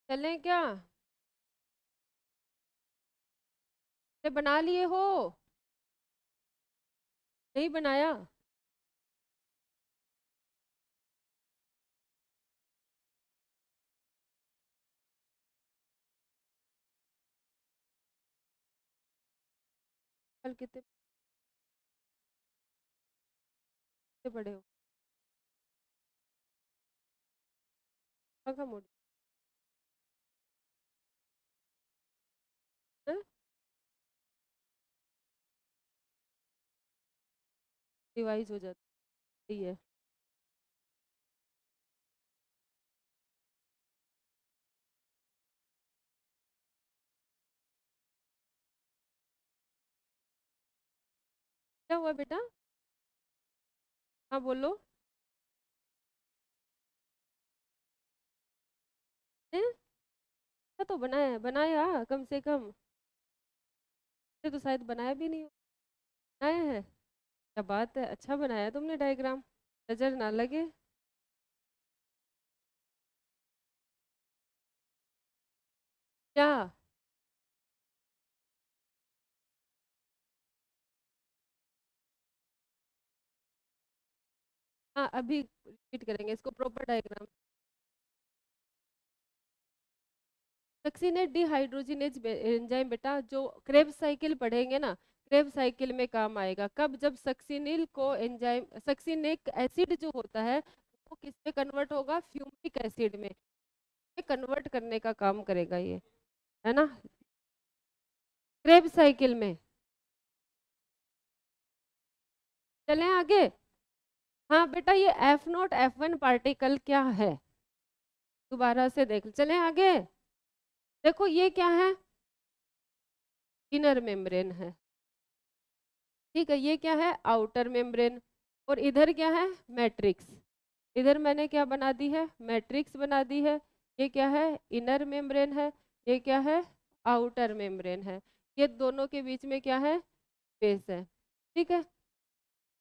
चलें क्या? अरे बना लिए हो? नहीं बनाया? कल कितने कितने बड़े हो? कहाँ मोड़ रिवाइज हो जाती है। क्या हुआ बेटा? हाँ बोलो। हैं? क्या तो बनाया बनाया कम से कम। ये तो शायद बनाया भी नहीं हो। बनाया है? क्या बात है, अच्छा बनाया तुमने डायग्राम, नजर ना लगे। क्या? हाँ अभी रिपीट करेंगे इसको, proper diagram. Succinate dehydrogenase enzyme बेटा, जो क्रेब्स साइकिल पढ़ेंगे ना, क्रेब्स साइकिल में काम आएगा। कब? जब सक्सीनिल को एंजाइम, सक्सीनिक एसिड जो होता है वो किस में कन्वर्ट होगा? फ्यूमिक एसिड में कन्वर्ट करने का काम करेगा ये, है ना, क्रेब्स साइकिल में। चलें आगे। हाँ बेटा, ये एफ नॉट F1 पार्टिकल क्या है, दोबारा से देख, चलें आगे। देखो ये क्या है? इनर मेम्ब्रेन है, ठीक है। ये क्या है? Outer membrane. और इधर क्या है? मैट्रिक्स। इधर मैंने क्या बना दी है? मैट्रिक्स बना दी है। ये क्या है? इनर मेम्ब्रेन है। ये क्या है? आउटर मेम्ब्रेन है। ये दोनों के बीच में क्या है? स्पेस है, ठीक है।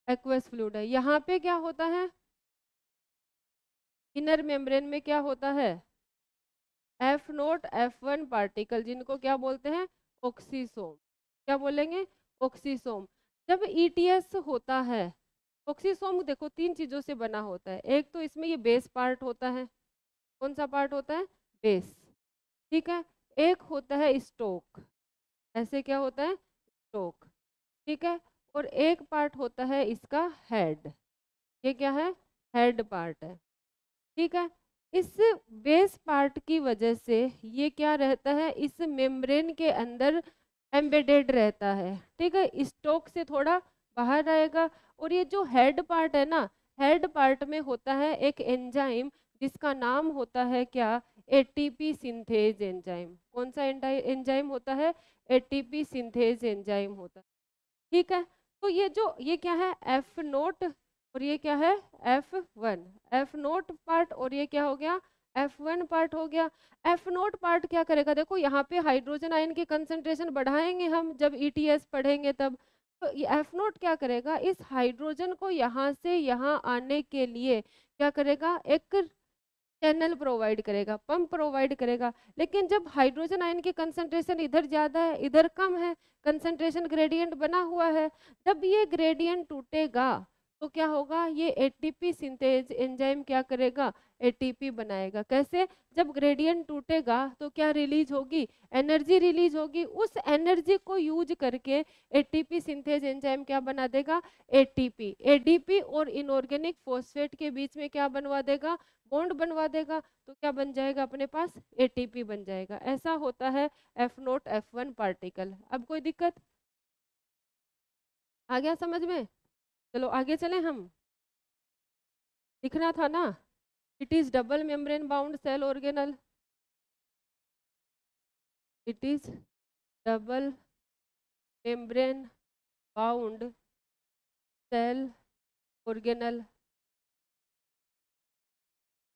एक्वस फ्लूइड है। यहाँ पे क्या होता है? इनर मेम्ब्रेन में क्या होता है? एफ नोट F1 पार्टिकल, जिनको क्या बोलते हैं? ऑक्सीसोम। क्या बोलेंगे? ऑक्सीसोम। जब ईटीएस होता है, ऑक्सीसोम देखो तीन चीजों से बना होता है। एक तो इसमें ये बेस पार्ट होता है। कौन सा पार्ट होता है? बेस, ठीक है। एक होता है स्टोक, ऐसे क्या होता है? स्टोक, ठीक है। और एक पार्ट होता है इसका हेड, ये क्या है? हेड पार्ट है, ठीक है। इस बेस पार्ट की वजह से ये क्या रहता है? इस मेम्ब्रेन के अंदर एम्बेडेड रहता है, ठीक है। स्टोक से थोड़ा बाहर रहेगा। और ये जो हेड पार्ट है ना, हेड पार्ट में होता है एक एंजाइम जिसका नाम होता है क्या? ATP synthase enzyme. कौन सा एंजाइम होता है? एटीपी सिंथेज एंजाइम होता है, ठीक है। तो ये क्या है? एफ नोट, और ये क्या है? F1। एफ नोट पार्ट, और ये क्या हो गया? F1 पार्ट हो गया। एफ नोट पार्ट क्या करेगा? देखो यहाँ पे हाइड्रोजन आयन की कंसंट्रेशन बढ़ाएंगे हम जब ईटीएस पढ़ेंगे तब। तो ये एफ नोट क्या करेगा? इस हाइड्रोजन को यहाँ से यहाँ आने के लिए क्या करेगा? एक चैनल प्रोवाइड करेगा, पंप प्रोवाइड करेगा। लेकिन जब हाइड्रोजन आयन की कंसंट्रेशन इधर ज़्यादा है, इधर कम है, कंसंट्रेशन ग्रेडियंट बना हुआ है, जब ये ग्रेडियंट टूटेगा तो क्या होगा, ये एटीपी सिंथेज एंजाइम क्या करेगा, एटीपी बनाएगा। कैसे? जब ग्रेडियंट टूटेगा तो क्या रिलीज होगी, एनर्जी रिलीज होगी। उस एनर्जी को यूज करके एटीपी सिंथेज एंजाइम क्या बना देगा, एटीपी। एडीपी और इनऑर्गेनिक फॉस्फेट के बीच में क्या बनवा देगा, बॉन्ड बनवा देगा। तो क्या बन जाएगा अपने पास, एटीपी बन जाएगा। ऐसा होता है F0 F1 पार्टिकल। अब कोई दिक्कत आ गया समझ में? चलो आगे चलें हम। लिखना था ना, it is double membrane bound cell organelle, it is double membrane bound cell organelle.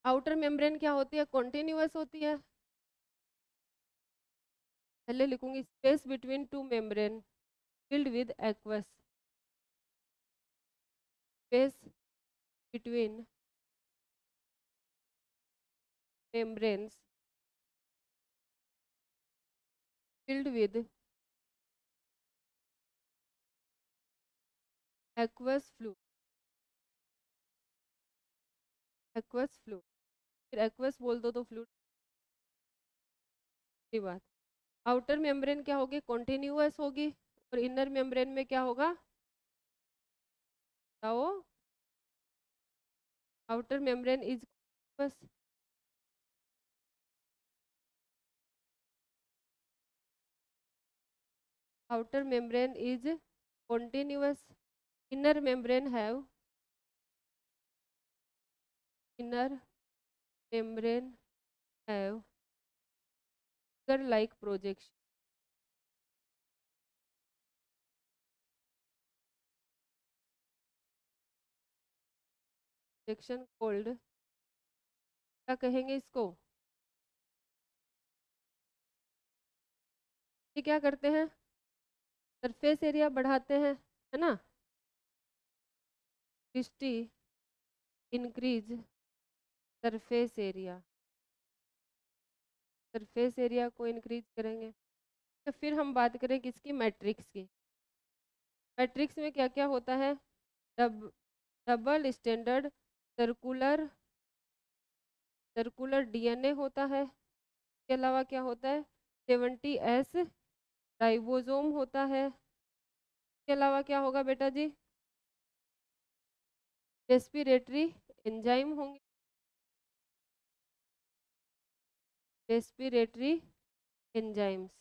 Outer membrane क्या होती है, कॉन्टिन्यूअस होती है। पहले लिखूंगी space between two membrane filled with aqueous, space between membranes filled with aqueous fluid, aqueous fluid। फिर aqueous बोल दो तो fluid की बात। आउटर मेम्ब्रेन क्या होगी, कॉन्टिन्यूअस होगी, और इनर मेम्ब्रेन में क्या होगा, बताओ। आउटर मेम्ब्रेन इज बस, outer membrane is continuous, inner membrane have, inner membrane have sugar like projection, projection called, क्या कहेंगे इसको, ये क्या करते हैं, सरफेस एरिया बढ़ाते हैं, है ना, cristae increase surface area, surface area को इंक्रीज करेंगे। तो फिर हम बात करें किसकी, मैट्रिक्स की। मैट्रिक्स में क्या क्या होता है, double standard circular, circular DNA होता है। इसके अलावा क्या होता है, 70S राइबोसोम होता है। इसके अलावा क्या होगा बेटा जी, रेस्पिरेटरी एंजाइम होंगे, रेस्पिरेटरी एंजाइम्स।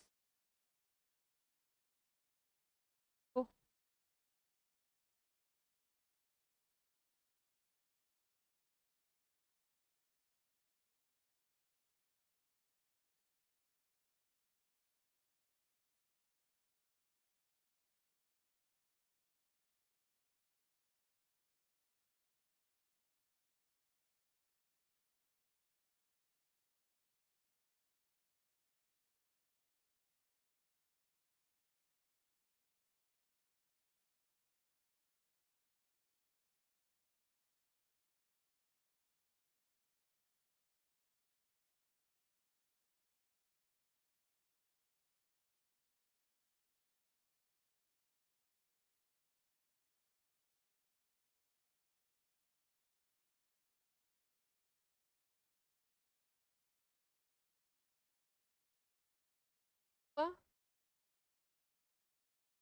तो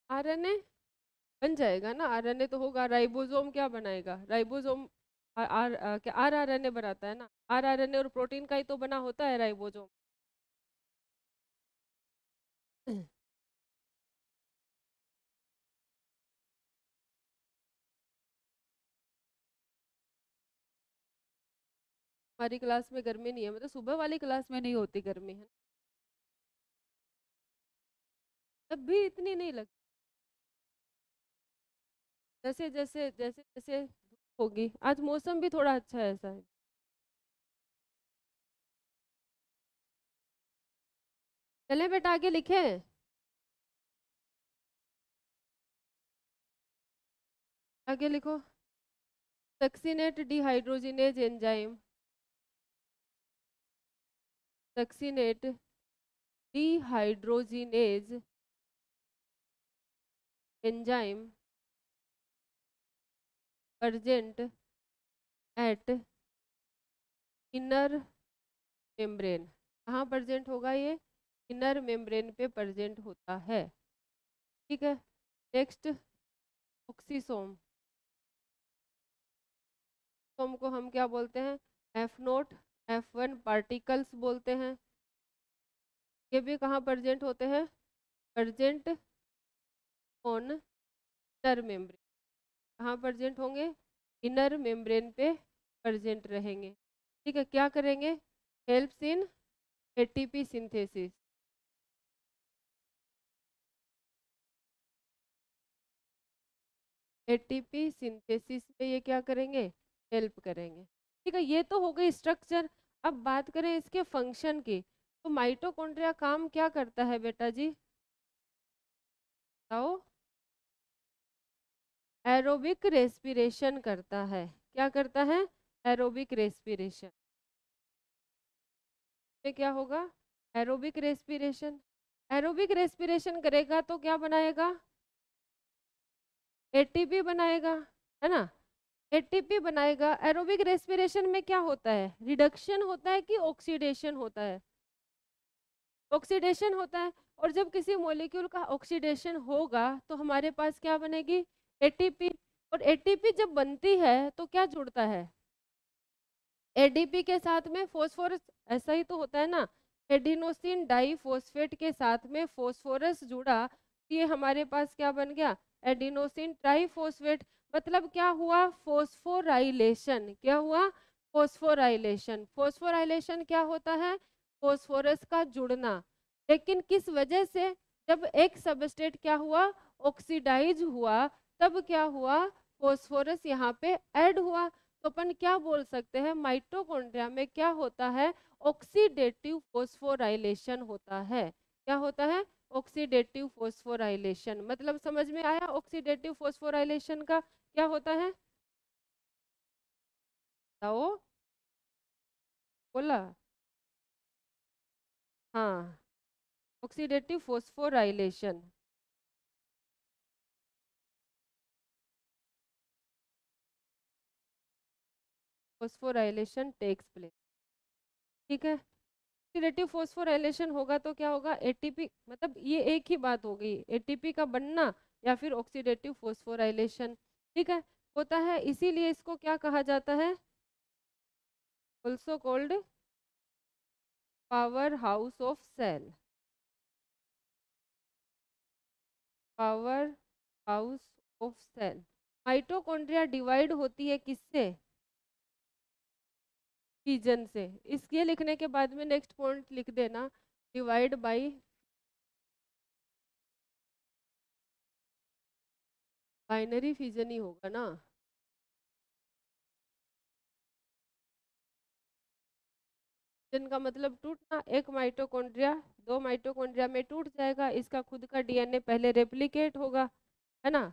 आरएनए बन जाएगा ना, आरएनए तो होगा, राइबोसोम क्या बनाएगा, राइबोसोम क्या आरएनए बनाता है ना, आरएनए और प्रोटीन का ही तो बना होता है राइबोसोम। हमारी क्लास में गर्मी नहीं है, मतलब सुबह वाली क्लास में नहीं होती गर्मी है, तब भी इतनी नहीं लगती। जैसे जैसे जैसे जैसे धूप होगी, आज मौसम भी थोड़ा अच्छा है ऐसा है। चले बेटा आगे लिखे, आगे लिखो, succinate dehydrogenase enzyme, succinate dehydrogenase enzyme present at inner membrane. कहाँ प्रेजेंट होगा ये? इनर मेम्ब्रेन पे प्रेजेंट होता है। ठीक है, नेक्स्ट ऑक्सीसोम। सोम को हम क्या बोलते हैं? F0 F1 पार्टिकल्स बोलते हैं। ये भी कहाँ प्रेजेंट होते हैं? Present on inner membrane. कहाँ प्रेजेंट होंगे? इनर मेम्ब्रेन पे प्रेजेंट रहेंगे। ठीक है, क्या करेंगे? Helps in ATP synthesis. ATP synthesis में ये क्या करेंगे? हेल्प करेंगे। ठीक है, ये तो हो गई स्ट्रक्चर। अब बात करें इसके फंक्शन की, तो माइटोकॉन्ड्रिया काम क्या करता है बेटा जी? बताओ। एरोबिक रेस्पिरेशन करता है। क्या करता है? Aerobic respiration. में क्या होगा? Aerobic respiration. एरोबिक रेस्पिरेशन करेगा तो क्या बनाएगा? एटीपी बनाएगा, है ना? एटीपी बनाएगा। एरोबिक रेस्पिरेशन में क्या होता है? रिडक्शन होता है कि ऑक्सीडेशन होता है? ऑक्सीडेशन होता है। और जब किसी मॉलिक्यूल का ऑक्सीडेशन होगा तो हमारे पास क्या बनेगी? एटीपी। और एटीपी जब बनती है तो क्या जुड़ता है? एडीपी के साथ में फॉस्फोरस। ऐसा ही तो होता है ना? एडिनोसिन डाइफॉस्फेट के साथ में फॉस्फोरस जुड़ा, ये हमारे पास क्या बन गया? Adenosine triphosphate. मतलब क्या हुआ? फॉस्फोराइलेशन। क्या हुआ? फॉस्फोराइलेशन। फॉस्फोराइलेशन क्या होता है? फॉस्फोरस का जुड़ना। लेकिन किस वजह से? जब एक सबस्ट्रेट क्या हुआ? ऑक्सीडाइज हुआ, तब क्या हुआ? फॉस्फोरस यहाँ पे ऐड हुआ। तो अपन क्या बोल सकते हैं? माइटोकॉन्ड्रिया में क्या होता है? ऑक्सीडेटिव फॉस्फोराइलेशन होता है। क्या होता है? Oxidative phosphorylation. मतलब समझ में आया ऑक्सीडेटिव फॉस्फोराइलेशन का क्या होता है? बताओ। बोला। हाँ, oxidative phosphorylation. Phosphorylation takes place. ठीक है, ऑक्सीडेटिव फॉस्फोराइलेशन होगा तो क्या होगा? एटीपी। मतलब ये एक ही बात हो गई, एटीपी का बनना या फिर ऑक्सीडेटिव फॉस्फोराइलेशन। ठीक है, होता है। इसीलिए इसको क्या कहा जाता है? Also called power house of cell. Power house of cell. Mitochondria divide होती है किससे? फिजन से। इसके लिखने के बाद में नेक्स्ट पॉइंट लिख देना, डिवाइड बाय बाइनरी फिजन ही होगा ना? फिजन का मतलब टूटना। एक माइटोकॉन्ड्रिया दो माइटोकॉन्ड्रिया में टूट जाएगा, इसका खुद का डीएनए पहले रेप्लिकेट होगा, है ना?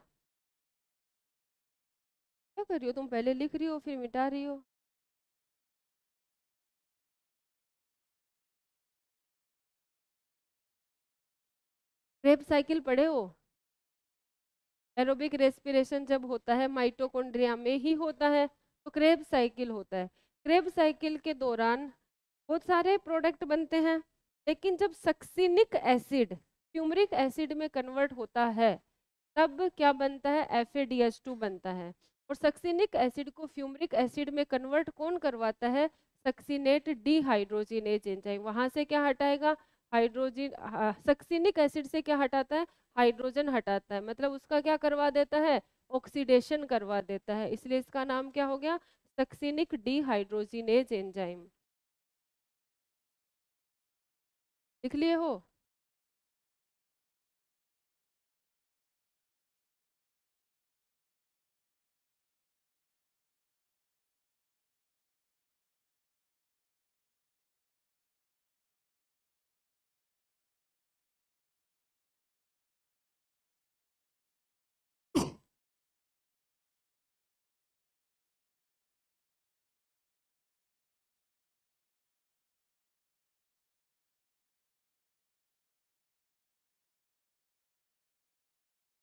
क्या कर रही हो तुम? पहले लिख रही हो फिर मिटा रही हो। क्रेब साइकिल पढ़े हो? एरोबिक रेस्पिरेशन जब होता है माइटोकॉन्ड्रिया में ही होता है, तो क्रेब साइकिल होता है। क्रेब साइकिल के दौरान बहुत सारे प्रोडक्ट बनते हैं, लेकिन जब सक्सिनिक एसिड फ्यूमरिक एसिड में कन्वर्ट होता है तब क्या बनता है? FADH2 बनता है। और सक्सिनिक एसिड को फ्यूमरिक एसिड में कन्वर्ट कौन करवाता है? Succinate dehydrogenase enzyme. वहां से क्या हटाएगा? हाइड्रोजन। सक्सिनिक एसिड से क्या हटाता है? हाइड्रोजन हटाता है। मतलब उसका क्या करवा देता है? ऑक्सीडेशन करवा देता है। इसलिए इसका नाम क्या हो गया? Succinic dehydrogenase enzyme. लिख लिए हो?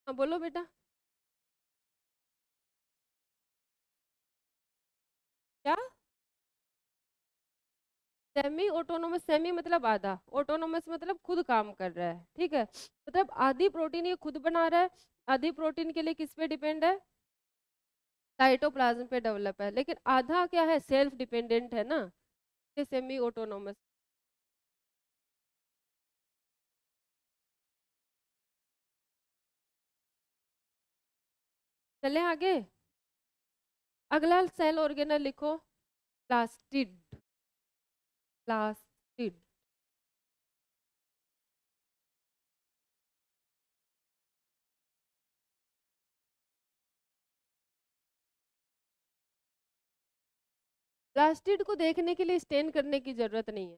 हाँ बोलो बेटा। क्या? सेमी ऑटोनोमस, सेमी मतलब आधा, ऑटोनोमस मतलब खुद काम कर रहा है, ठीक है। मतलब आधी प्रोटीन ये खुद बना रहा है, आधी प्रोटीन के लिए किस पे डिपेंड है? साइटोप्लाज्म पे डेवलप है, लेकिन आधा क्या है, सेल्फ डिपेंडेंट है ना, ये सेमी ऑटोनोमस। चले आगे। अगला सेल ऑर्गेनल लिखो, प्लास्टिड। प्लास्टिड। प्लास्टिड को देखने के लिए स्टेन करने की जरूरत नहीं है,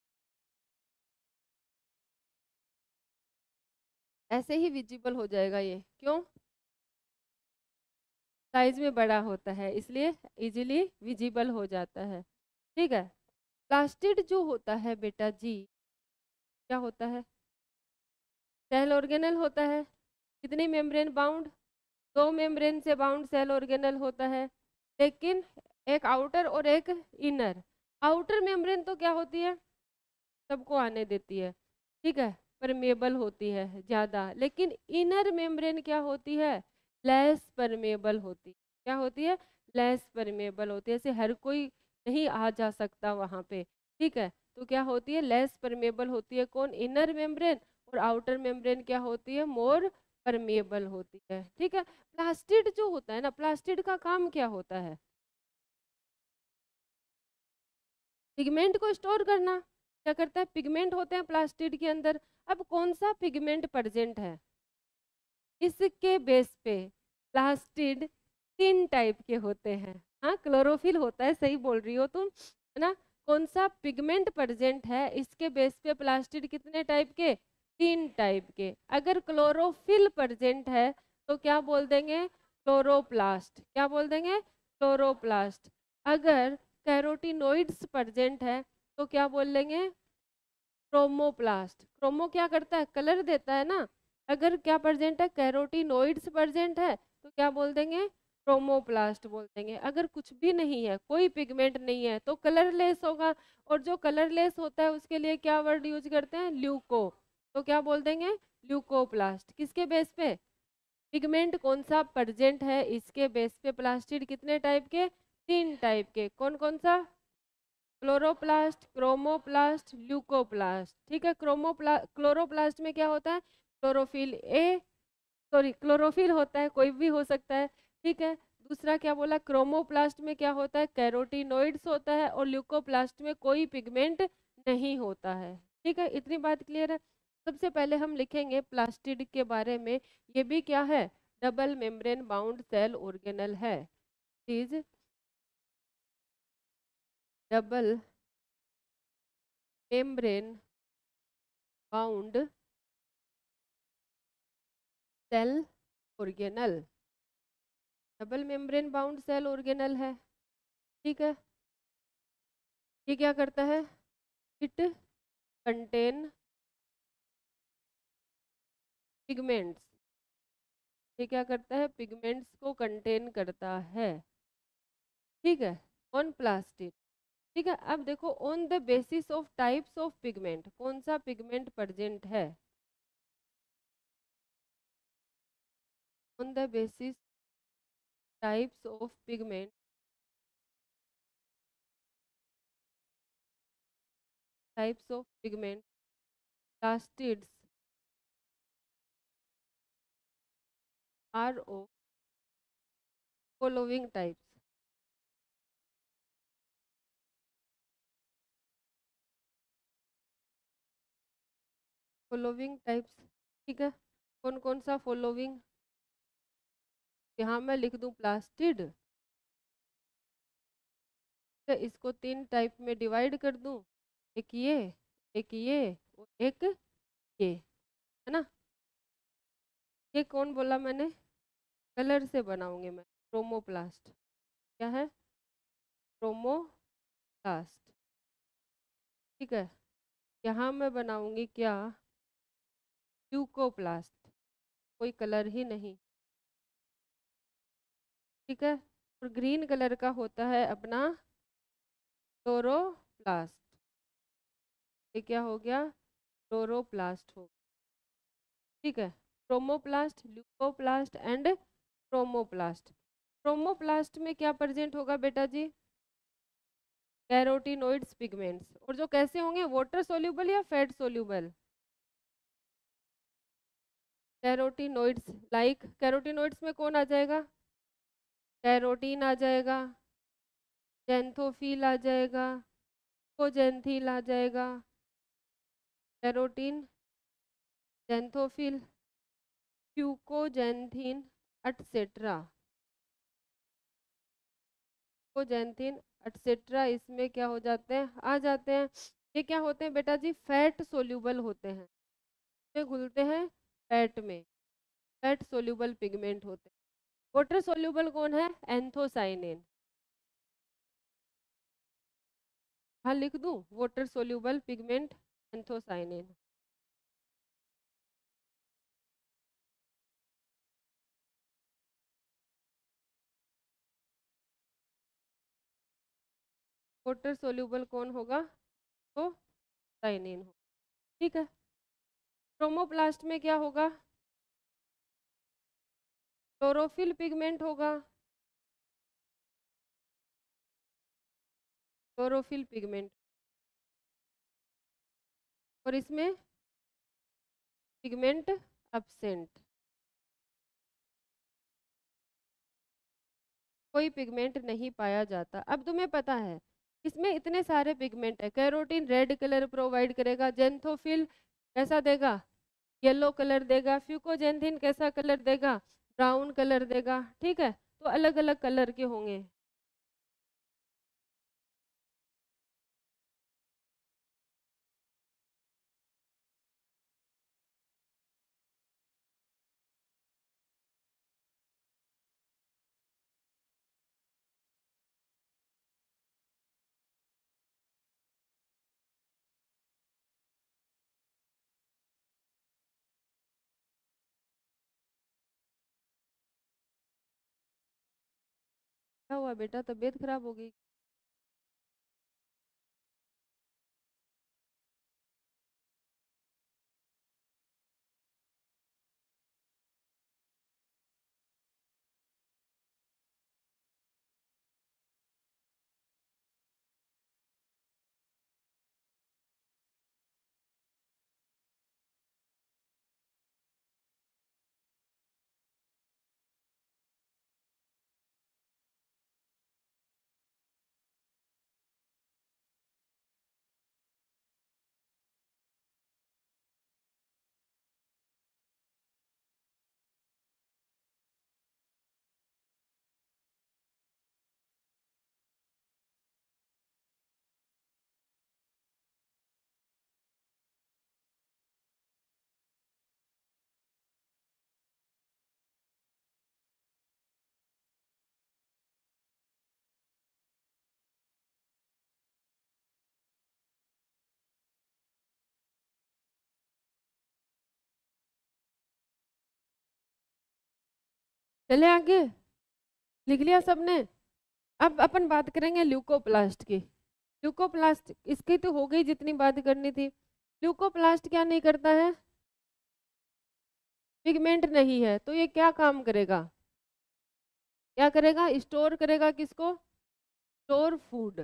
ऐसे ही विजिबल हो जाएगा ये। क्यों? साइज में बड़ा होता है इसलिए इजीली विजिबल हो जाता है, ठीक है। प्लास्टिड जो होता है बेटा जी, क्या होता है? सेल ऑर्गेनल होता है। कितनी मेम्ब्रेन बाउंड? दो मेम्ब्रेन से बाउंड सेल ऑर्गेनल होता है, लेकिन एक आउटर और एक इनर। आउटर मेम्ब्रेन तो क्या होती है, सबको आने देती है, ठीक है, परमेबल होती है ज़्यादा, लेकिन इनर मेम्ब्रेन क्या होती है, लेस परमेबल होती है। क्या होती है? लेस परमेबल होती है, ऐसे हर कोई नहीं आ जा सकता वहाँ पे, ठीक है। तो क्या होती है, लेस परमेबल होती है कौन, इनर मेम्ब्रेन। और आउटर मेम्ब्रेन क्या होती है, मोर परमेबल होती है, ठीक है। प्लास्टिड जो होता है ना, प्लास्टिड का काम क्या होता है? पिगमेंट को स्टोर करना। क्या करता है, पिगमेंट होते हैं प्लास्टिड के अंदर। अब कौन सा पिगमेंट प्रेजेंट है इसके बेस पे? प्लास्टिड तीन टाइप के होते हैं। हाँ, क्लोरोफिल होता है, सही बोल रही हो तुम, है ना। कौन सा पिगमेंट प्रेजेंट है इसके बेस पे? प्लास्टिड कितने टाइप के? तीन टाइप के। अगर क्लोरोफिल प्रेजेंट है तो क्या बोल देंगे, क्लोरोप्लास्ट। क्या बोल देंगे, क्लोरोप्लास्ट। अगर कैरोटीनोइड्स प्रेजेंट है तो क्या बोल लेंगे, क्रोमोप्लास्ट। क्रोमो क्या करता है, कलर देता है ना। अगर क्या प्रेजेंट है, कैरोटीनोइड्स प्रेजेंट है तो क्या बोल देंगे, क्रोमोप्लास्ट बोल देंगे। अगर कुछ भी नहीं है, कोई पिगमेंट नहीं है, तो कलरलेस होगा। और जो कलरलेस होता है उसके लिए क्या वर्ड यूज करते हैं, ल्यूको। तो क्या बोल देंगे, ल्यूकोप्लास्ट। किसके बेस पे? पिगमेंट कौन सा प्रेजेंट है इसके बेस पे प्लास्टिड कितने टाइप के, तीन टाइप के। कौन कौन सा? क्लोरोप्लास्ट, क्रोमोप्लास्ट, ल्यूकोप्लास्ट, ठीक है। क्लोरोप्लास्ट में क्या होता है, क्लोरोफिल ए, सॉरी क्लोरोफिल होता है, कोई भी हो सकता है, ठीक है। दूसरा क्या बोला, क्रोमोप्लास्ट में क्या होता है, कैरोटीनोइड्स होता है। और ल्यूकोप्लास्ट में कोई पिगमेंट नहीं होता है, ठीक है। इतनी बात क्लियर है। सबसे पहले हम लिखेंगे प्लास्टिड के बारे में, ये भी क्या है, double membrane bound cell organelle है। Please, double membrane bound cell organelle, double membrane bound cell organelle है, ठीक है। ये क्या करता है, इट कंटेन पिगमेंट्स। ये क्या करता है, पिगमेंट्स को कंटेन करता है, ठीक है, ऑन प्लास्टिक, ठीक है। अब देखो, on the basis of types of pigment, कौन सा पिगमेंट प्रेजेंट है, on the basis types of pigment, types of pigment plastids are of following types. Following types, ठीक है। कौन कौन सा फॉलोइंग, यहाँ मैं लिख दूं प्लास्टिड, तो इसको तीन टाइप में डिवाइड कर दूं, एक ये, एक ये, और एक ये, है ना। ये कौन बोला मैंने, कलर से बनाऊंगी मैं, क्रोमोप्लास्ट। क्या है, क्रोमोप्लास्ट, ठीक है। यहाँ मैं बनाऊंगी क्या, ल्यूकोप्लास्ट, कोई कलर ही नहीं, ठीक है। और ग्रीन कलर का होता है अपना क्लोरोप्लास्ट। ये क्या हो गया? क्लोरोप्लास्ट हो, ठीक है। Chromoplast, leucoplast and chromoplast. Chromoplast में क्या प्रेजेंट होगा बेटा जी? Carotenoids pigments. और जो कैसे होंगे? वाटर सोल्यूबल या fat soluble? Carotenoids. Like carotenoids में कौन आ जाएगा? कैरोटीन आ जाएगा, जेंथोफिल आ जाएगा, कोजेंथिल आ जाएगा। कैरोटीन, जेंथोफिल, फ्यूकोजेंथिन एटसेट्रा, कोजेंथिन एटसेट्रा, इसमें क्या हो जाते हैं? आ जाते हैं। ये क्या होते हैं बेटा जी? फैट सोल्यूबल होते हैं। ये घुलते हैं फैट में, फैट सोल्यूबल पिगमेंट होते हैं। वाटर सोल्यूबल कौन है? एंथोसाइनिन। हाँ लिख दूं, water soluble pigment anthocyanin. Water soluble कौन होगा? तो साइनिन हो, ठीक है। क्रोमोप्लास्ट में क्या होगा? क्लोरोफिल पिगमेंट होगा, क्लोरोफिल पिगमेंट। और इसमें पिगमेंट एब्सेंट, कोई पिगमेंट नहीं पाया जाता। अब तुम्हें पता है इसमें इतने सारे पिगमेंट है। कैरोटीन रेड कलर प्रोवाइड करेगा, जेंथोफिल कैसा देगा? येलो कलर देगा, फ्यूकोजेंथिन कैसा कलर देगा? ब्राउन कलर देगा, ठीक है। तो अलग अलग कलर के होंगे। क्या हुआ बेटा, तबीयत खराब हो गई? चले आगे, लिख लिया सबने? अब अपन बात करेंगे ल्यूकोप्लास्ट की। ल्यूकोप्लास्ट इसकी तो हो गई जितनी बात करनी थी। ल्यूकोप्लास्ट क्या नहीं करता है? पिगमेंट नहीं है, तो ये क्या काम करेगा? क्या करेगा? स्टोर करेगा किसको? स्टोर फूड,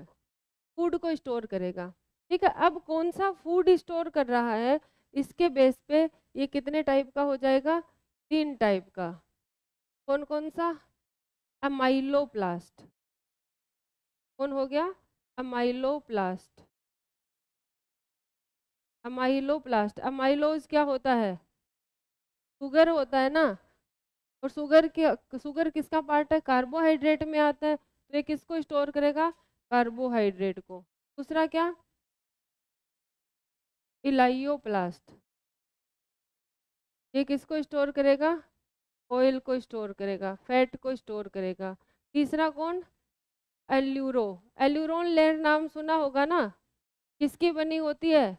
फूड को स्टोर करेगा, ठीक है। अब कौन सा फूड स्टोर कर रहा है, इसके बेस पे ये कितने टाइप का हो जाएगा? 3 टाइप का। कौन कौन सा? अमाइलोप्लास्ट। कौन हो गया? अमाइलोप्लास्ट। अमाइलोप्लास्ट, अमाइलोज क्या होता है? शुगर होता है ना। और शुगर किसका पार्ट है? कार्बोहाइड्रेट में आता है। तो ये किसको स्टोर करेगा? कार्बोहाइड्रेट को। दूसरा क्या? इलाइयोप्लास्ट, ये किसको स्टोर करेगा? ऑयल को स्टोर करेगा, फैट को स्टोर करेगा। तीसरा कौन? एल्यूरो, एल्यूरोन लेयर नाम सुना होगा ना। किसकी बनी होती है?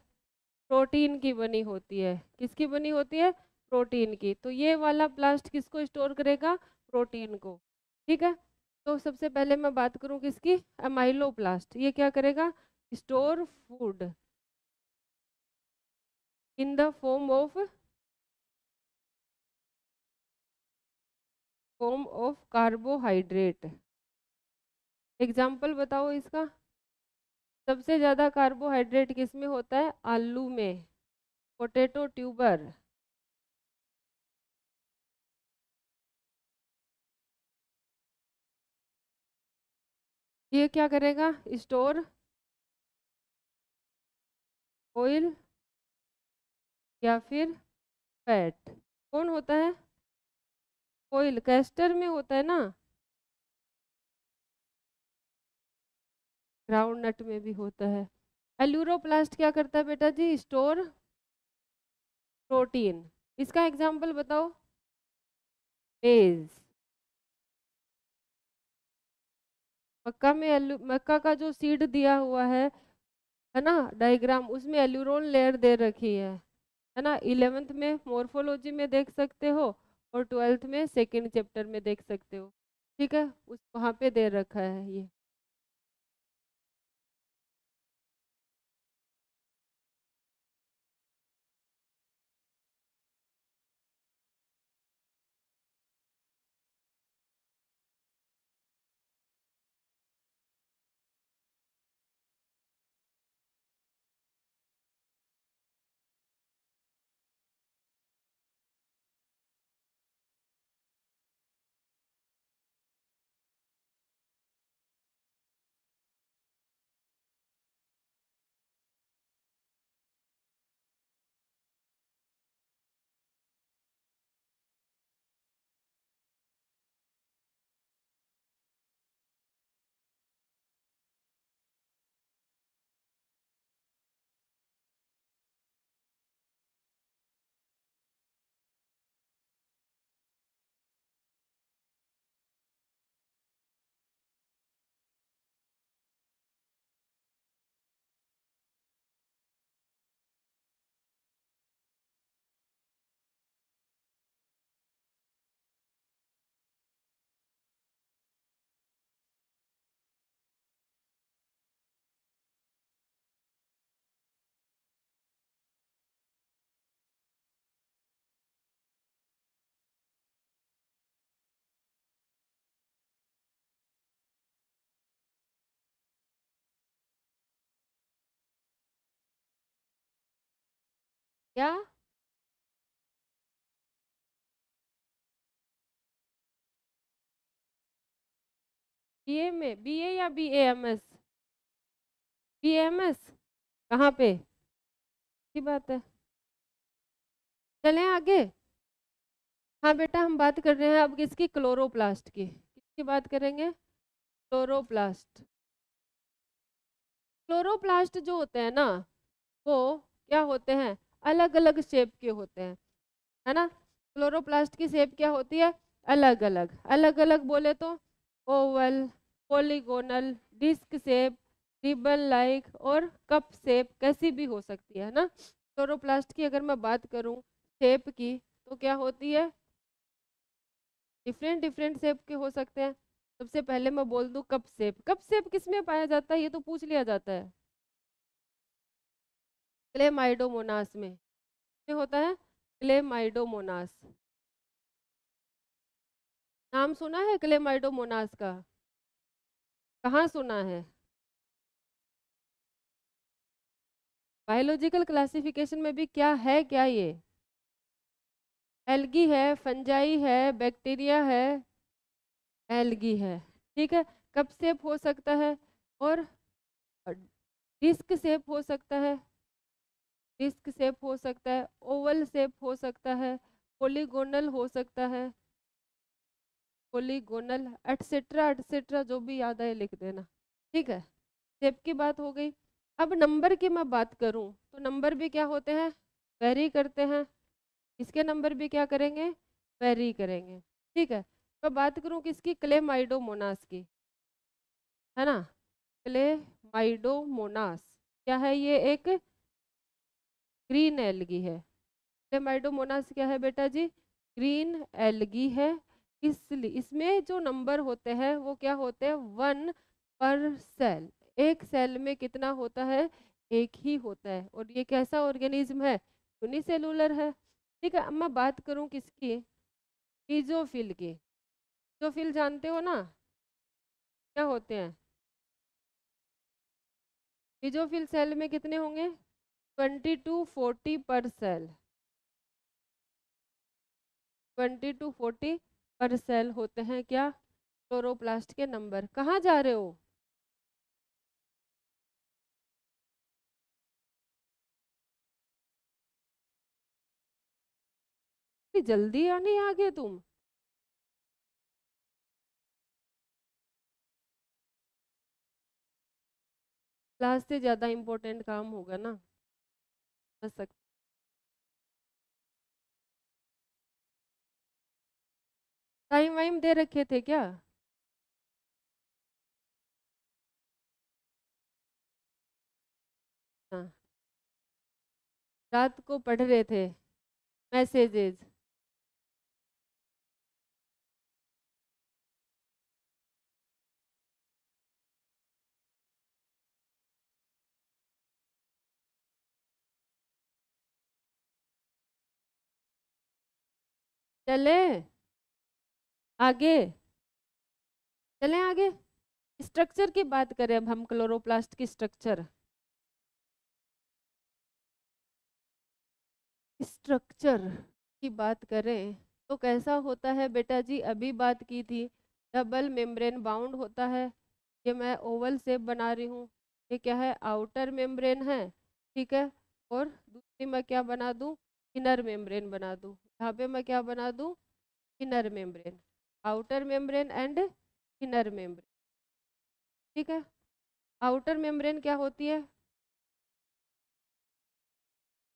प्रोटीन की बनी होती है। किसकी बनी होती है? प्रोटीन की। तो ये वाला प्लास्ट किसको स्टोर करेगा? प्रोटीन को, ठीक है। तो सबसे पहले मैं बात करूं किसकी, अमाइलोप्लास्ट। ये क्या करेगा, store food in the form of carbohydrate. Example बताओ इसका। सबसे ज़्यादा कार्बोहाइड्रेट किस में होता है, आलू में, पोटैटो ट्यूबर। ये क्या करेगा, स्टोर ऑयल या फिर फैट। कौन होता है, ऑयल कैस्टर में होता है ना, ग्राउंड नट में भी होता है। एल्यूरोप्लास्ट क्या करता है बेटा जी, स्टोर प्रोटीन। इसका एग्जाम्पल बताओ, मेज। मक्का में मक्का का जो सीड दिया हुआ है ना, डायग्राम, उसमें एल्यूरोन लेयर दे रखी है ना। 11th में मॉर्फोलॉजी में देख सकते हो और 12th में सेकंड चैप्टर में देख सकते हो। ठीक है, उस वहाँ पे दे रखा है ये। क्या, बीए में, बीए या बीएएमएस, बीएमएस कहाँ पे की बात है। चलें आगे। हाँ बेटा, हम बात कर रहे हैं अब किसकी, क्लोरोप्लास्ट की। किसकी बात करेंगे, क्लोरोप्लास्ट। क्लोरोप्लास्ट जो होते हैं ना, वो क्या होते हैं, अलग अलग शेप के होते हैं, है ना। क्लोरोप्लास्ट की शेप क्या होती है, अलग अलग। अलग अलग बोले तो oval, polygonal, disc shape, ribbon like और कप शेप, कैसी भी हो सकती है ना। क्लोरोप्लास्ट की अगर मैं बात करूं शेप की, तो क्या होती है, डिफरेंट डिफरेंट शेप के हो सकते हैं। सबसे पहले मैं बोल दूं कप शेप। कप शेप किस में पाया जाता है, ये तो पूछ लिया जाता है, क्लेमाइडोमोनास में होता है, क्लेमाइडोमोनास। नाम सुना है क्लेमाइडोमोनास का, कहाँ सुना है। बायोलॉजिकल क्लासिफिकेशन में भी क्या है, क्या ये एल्गी है, फंजाई है, बैक्टीरिया है, एल्गी है। ठीक है, कप शेप हो सकता है और डिस्क शेप हो सकता है, डिस्क शेप हो सकता है, ओवल शेप हो सकता है, पोलीगोनल हो सकता है, पोलीगोनल एटसेट्रा एटसेट्रा, जो भी याद है लिख देना। ठीक है, शेप की बात हो गई। अब नंबर की मैं बात करूं तो नंबर भी क्या होते हैं, वेरी करते हैं। इसके नंबर भी क्या करेंगे, वेरी करेंगे। ठीक है, मैं बात करूं किसकी, क्लेमाइडोमोनास की, है ना। क्लेमाइडोमोनास क्या है, ये एक ग्रीन एल्गी है। क्लेमाइडोमोनास क्या है बेटा जी, ग्रीन एल्गी है। इसलिए इसमें जो नंबर होते हैं वो क्या होते हैं, 1 पर सेल। एक सेल में कितना होता है, एक ही होता है। और ये कैसा ऑर्गेनिज्म है, यूनिसेलुलर है। ठीक है, अब मैं बात करूं किसकी, ईजोफिल की। ईजोफिल जानते हो ना क्या होते हैं। ईजोफिल सेल में कितने होंगे, 20 to 40 पर सेल। 20 to 40 पर सेल होते हैं क्या, क्लोरोप्लास्ट के नंबर। कहाँ जा रहे हो, जल्दी आने आ गए तुम। क्लास से ज्यादा इम्पोर्टेंट काम होगा ना, बस सकते। टाइम वाइम दे रखे थे क्या, हाँ रात को पढ़ रहे थे मैसेजेस। चले आगे, चलें आगे। स्ट्रक्चर की बात करें अब हम, क्लोरोप्लास्ट की स्ट्रक्चर। स्ट्रक्चर की बात करें तो कैसा होता है बेटा जी, अभी बात की थी, डबल मेम्ब्रेन बाउंड होता है। ये मैं ओवल शेप बना रही हूँ, ये क्या है, आउटर मेम्ब्रेन है। ठीक है, और दूसरी मैं क्या बना दूँ, इनर मेम्ब्रेन बना दूँ। यहाँ पे मैं क्या बना दूँ, inner membrane, outer membrane and inner membrane. ठीक है, आउटर मेम्ब्रेन क्या होती है,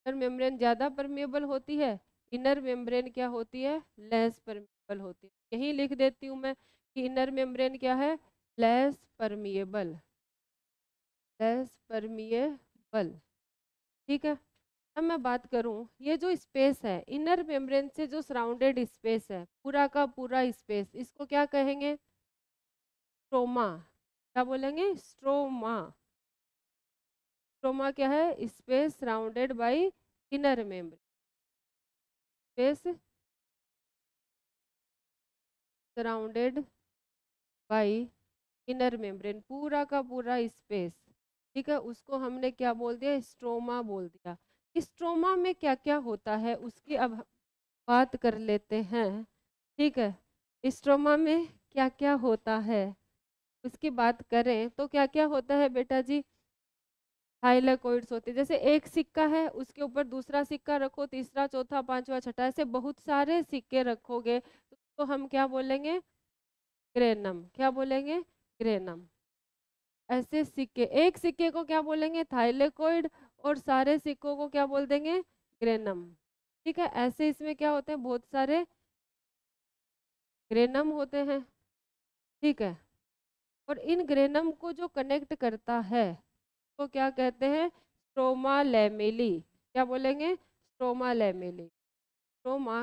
आउटर मेम्ब्रेन ज़्यादा परमेबल होती है, इनर मेम्ब्रेन क्या होती है, लेस परमेबल होती है। यही लिख देती हूँ मैं कि इनर मेम्ब्रेन क्या है, लेस परमिएबल, लेस परमिएबल। ठीक है, अब मैं बात करूं, ये जो स्पेस है इनर मेम्ब्रेन से जो सराउंडेड स्पेस है, पूरा का पूरा स्पेस, इसको क्या कहेंगे, स्ट्रोमा। क्या बोलेंगे, स्ट्रोमा। स्ट्रोमा क्या है, space surrounded by inner membrane, space surrounded by inner membrane, पूरा का पूरा स्पेस। ठीक है, उसको हमने क्या बोल दिया, स्ट्रोमा बोल दिया। स्ट्रोमा में क्या क्या होता है उसकी अब बात कर लेते हैं। ठीक है, स्ट्रोमा में क्या क्या होता है उसकी बात करें तो क्या क्या होता है बेटा जी, थाइलेकोइड्स होते हैं। जैसे एक सिक्का है उसके ऊपर दूसरा सिक्का रखो, तीसरा चौथा पांचवा छठा, ऐसे बहुत सारे सिक्के रखोगे तो हम क्या बोलेंगे, ग्रेनम। क्या बोलेंगे, ग्रेनम। ऐसे सिक्के, एक सिक्के को क्या बोलेंगे, थाइलेकोइड, और सारे सिक्कों को क्या बोल देंगे, ग्रेनम। ठीक है, ऐसे इसमें क्या होते हैं, बहुत सारे ग्रेनम होते हैं। ठीक है, और इन ग्रेनम को जो कनेक्ट करता है तो क्या कहते हैं, स्ट्रोमा लैमेली। क्या बोलेंगे, स्ट्रोमा लैमेली, स्ट्रोमा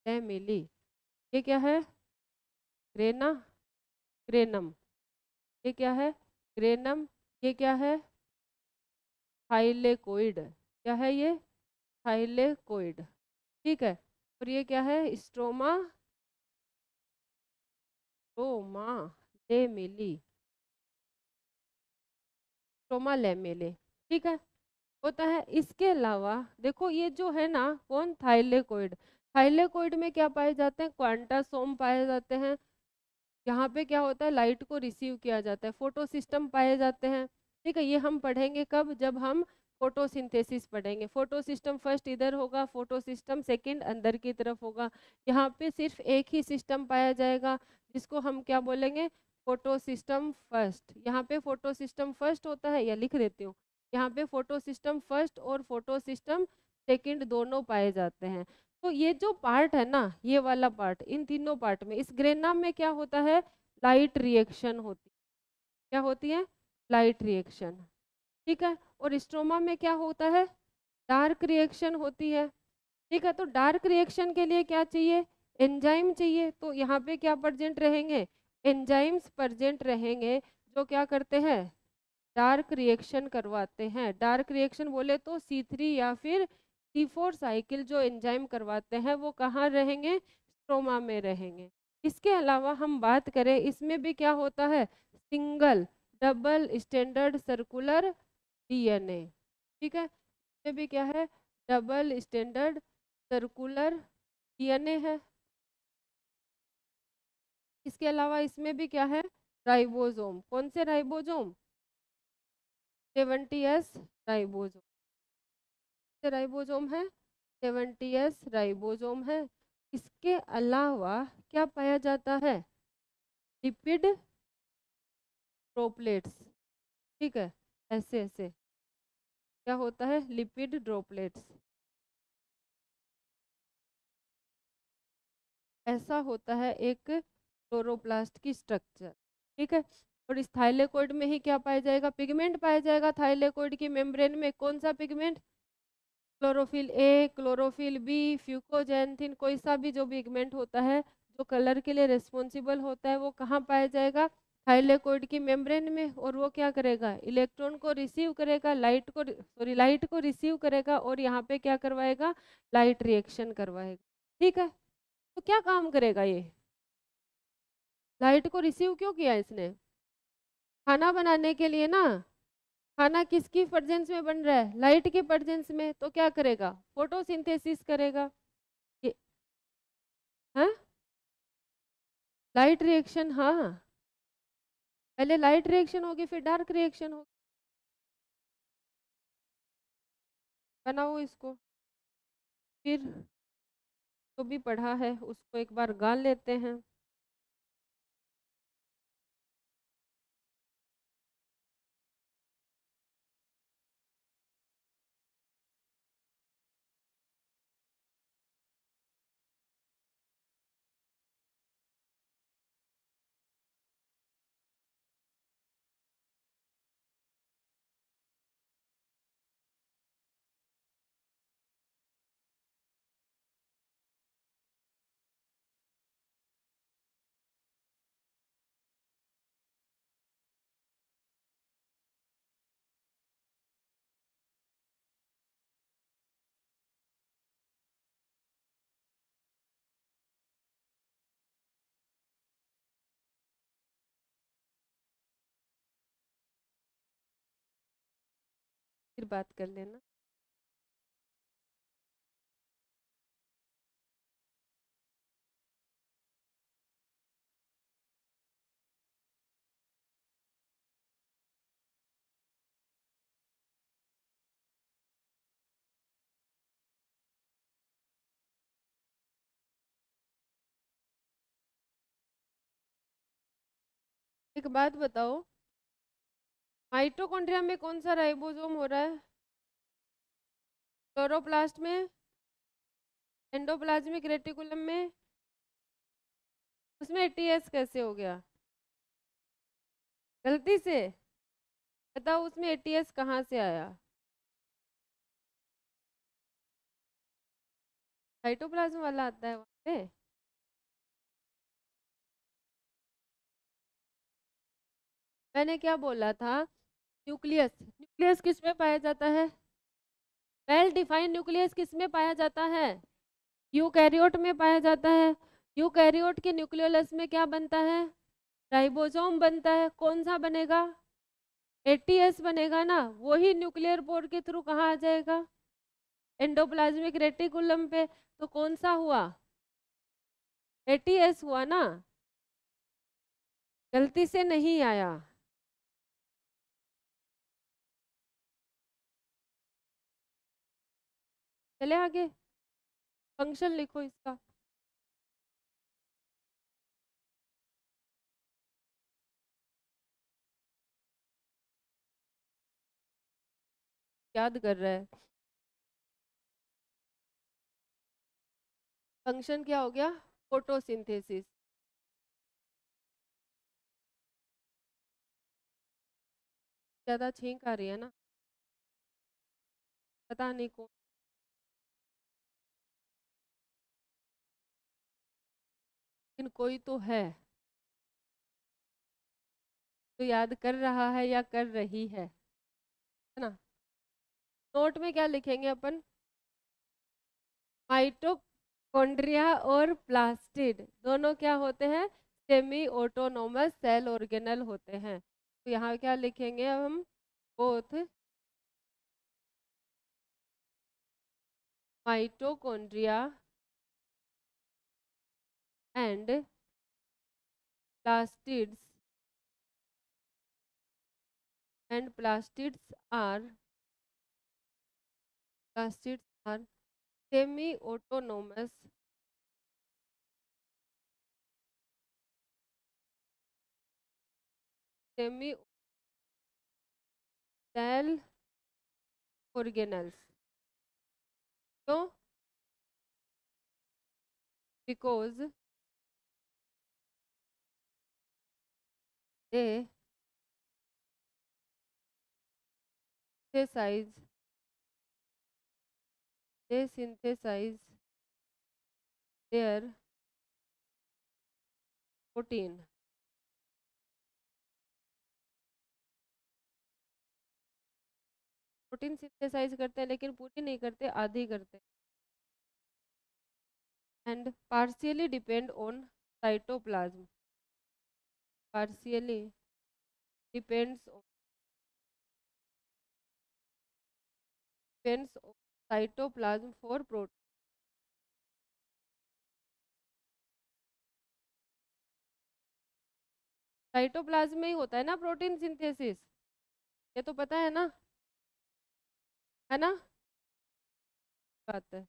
लैमेली। ये क्या है, ग्रेना, ग्रेनम। ये क्या है, ग्रेनम। ये क्या है, थाइलेकोइड। क्या है ये, थाइलेकोइड। ठीक है, और ये क्या है, स्ट्रोमा, स्ट्रोमा लेमेली, स्ट्रोमा लेमेले। ठीक है, होता है। इसके अलावा देखो ये जो है ना, कौन, थाइलेकोइड। थाइलेकोइड में क्या पाए जाते हैं, क्वांटासोम पाए जाते हैं। यहाँ पे क्या होता है, लाइट को रिसीव किया जाता है, फोटो सिस्टम पाए जाते हैं। ठीक है, ये हम पढ़ेंगे कब, जब हम फोटोसिंथेसिस पढ़ेंगे। फोटो सिस्टम फर्स्ट इधर होगा, फोटो सिस्टम सेकेंड अंदर की तरफ होगा। यहाँ पे सिर्फ एक ही सिस्टम पाया जाएगा जिसको हम क्या बोलेंगे, फोटो सिस्टम फर्स्ट। यहाँ पे फोटो सिस्टम फर्स्ट होता है, या लिख देती हूँ, यहाँ पे फोटो सिस्टम फर्स्ट और फोटो सिस्टम सेकेंड दोनों पाए जाते हैं। तो ये जो पार्ट है ना, ये वाला पार्ट, इन तीनों पार्ट में, इस ग्रेना में क्या होता है, लाइट रिएक्शन होती है। क्या होती है, लाइट रिएक्शन। ठीक है, और स्ट्रोमा में क्या होता है, डार्क रिएक्शन होती है। ठीक है, तो डार्क रिएक्शन के लिए क्या चाहिए, एंजाइम चाहिए तो यहाँ पे क्या प्रेजेंट रहेंगे, एंजाइम्स प्रेजेंट रहेंगे जो क्या करते हैं, डार्क रिएक्शन करवाते हैं। डार्क रिएक्शन बोले तो C3 या फिर C4 साइकिल जो एंजाइम करवाते हैं वो कहाँ रहेंगे, स्ट्रोमा में रहेंगे। इसके अलावा हम बात करें इसमें भी क्या होता है, single double standard circular DNA, ठीक है, इसमें भी क्या है, डबल स्टैंडर्ड सर्कुलर DNA है। इसके अलावा इसमें भी क्या है, राइबोसोम, कौन से राइबोसोम, 70S राइबोसोम, राइबोसोम है, 70S राइबोसोम है। इसके अलावा क्या पाया जाता है, लिपिड ड्रॉपलेट्स, ठीक है, ऐसे ऐसे क्या होता है, लिपिड ड्रॉपलेट्स, ऐसा होता है एक क्लोरोप्लास्ट की स्ट्रक्चर, ठीक है। और इस थाइलेकोइड में ही क्या पाया जाएगा, पिगमेंट पाया जाएगा। थाइलेकोइड की मेम्ब्रेन में कौन सा pigment, chlorophyll A, chlorophyll B, फ्यूकोजैंथिन, कोई सा भी जो पिगमेंट होता है जो कलर के लिए रिस्पॉन्सिबल होता है वो कहाँ पाया जाएगा, थाइलेकोइड की मेम्ब्रेन में। और वो क्या करेगा, इलेक्ट्रॉन को रिसीव करेगा, लाइट को रिसीव करेगा और यहाँ पे क्या करवाएगा, लाइट रिएक्शन करवाएगा, ठीक है। तो क्या काम करेगा ये, लाइट को रिसीव क्यों किया इसने, खाना बनाने के लिए ना, खाना किसकी प्रेजेंस में बन रहा है, लाइट के प्रेजेंस में, तो क्या करेगा, फोटोसिंथेसिस करेगा। ये हाँ, लाइट रिएक्शन, हाँ, पहले लाइट रिएक्शन होगी फिर डार्क रिएक्शन होगी। बनाओ इसको, फिर जो भी पढ़ा है उसको एक बार गा लेते हैं। फिर बात कर लेना। एक बात बताओ, माइटोकॉन्ड्रिया में कौन सा राइबोसोम हो रहा है, क्लोरोप्लास्ट में, एंडोप्लाज्मिक रेटिकुलम में, उसमें ATS कैसे हो गया, गलती से, बताओ उसमें ATS कहाँ से आया, साइटोप्लाज्म वाला आता है वहाँ पे। मैंने क्या बोला था, न्यूक्लियस, न्यूक्लियस किस में पाया जाता है, वेल डिफाइंड न्यूक्लियस किस में पाया जाता है, यूकैरियोट में पाया जाता है। यूकैरियोट के न्यूक्लियोलस में क्या बनता है, राइबोसोम बनता है, कौन सा बनेगा, ATS बनेगा ना, वही न्यूक्लियर पोर के थ्रू कहाँ आ जाएगा, एंडोप्लाज्मिक रेटिकुलम पे। तो कौन सा हुआ, ATS हुआ ना, गलती से नहीं आया। चले आगे, फंक्शन लिखो इसका, याद कर रहा है, फंक्शन क्या हो गया, फोटोसिंथेसिस। ज्यादा छींक आ रही है ना, पता नहीं कौन। लेकिन कोई तो है तो याद कर रहा है या कर रही है ना। नोट में क्या लिखेंगे अपन, माइटोकॉन्ड्रिया और प्लास्टिड दोनों क्या होते हैं, सेमी ऑटोनोमस सेल ऑर्गेनल होते हैं। तो यहाँ क्या लिखेंगे अब हम, both mitochondria and plastids are semi autonomous semi cell organelles. So because they synthesize their protein synthesize करते हैं लेकिन पूरी नहीं करते, आधी करते हैं। And partially depend on cytoplasm, partially depends on cytoplasm for protein. Cytoplasm में ही होता है ना प्रोटीन सिंथेसिस, ये तो पता है ना बात है।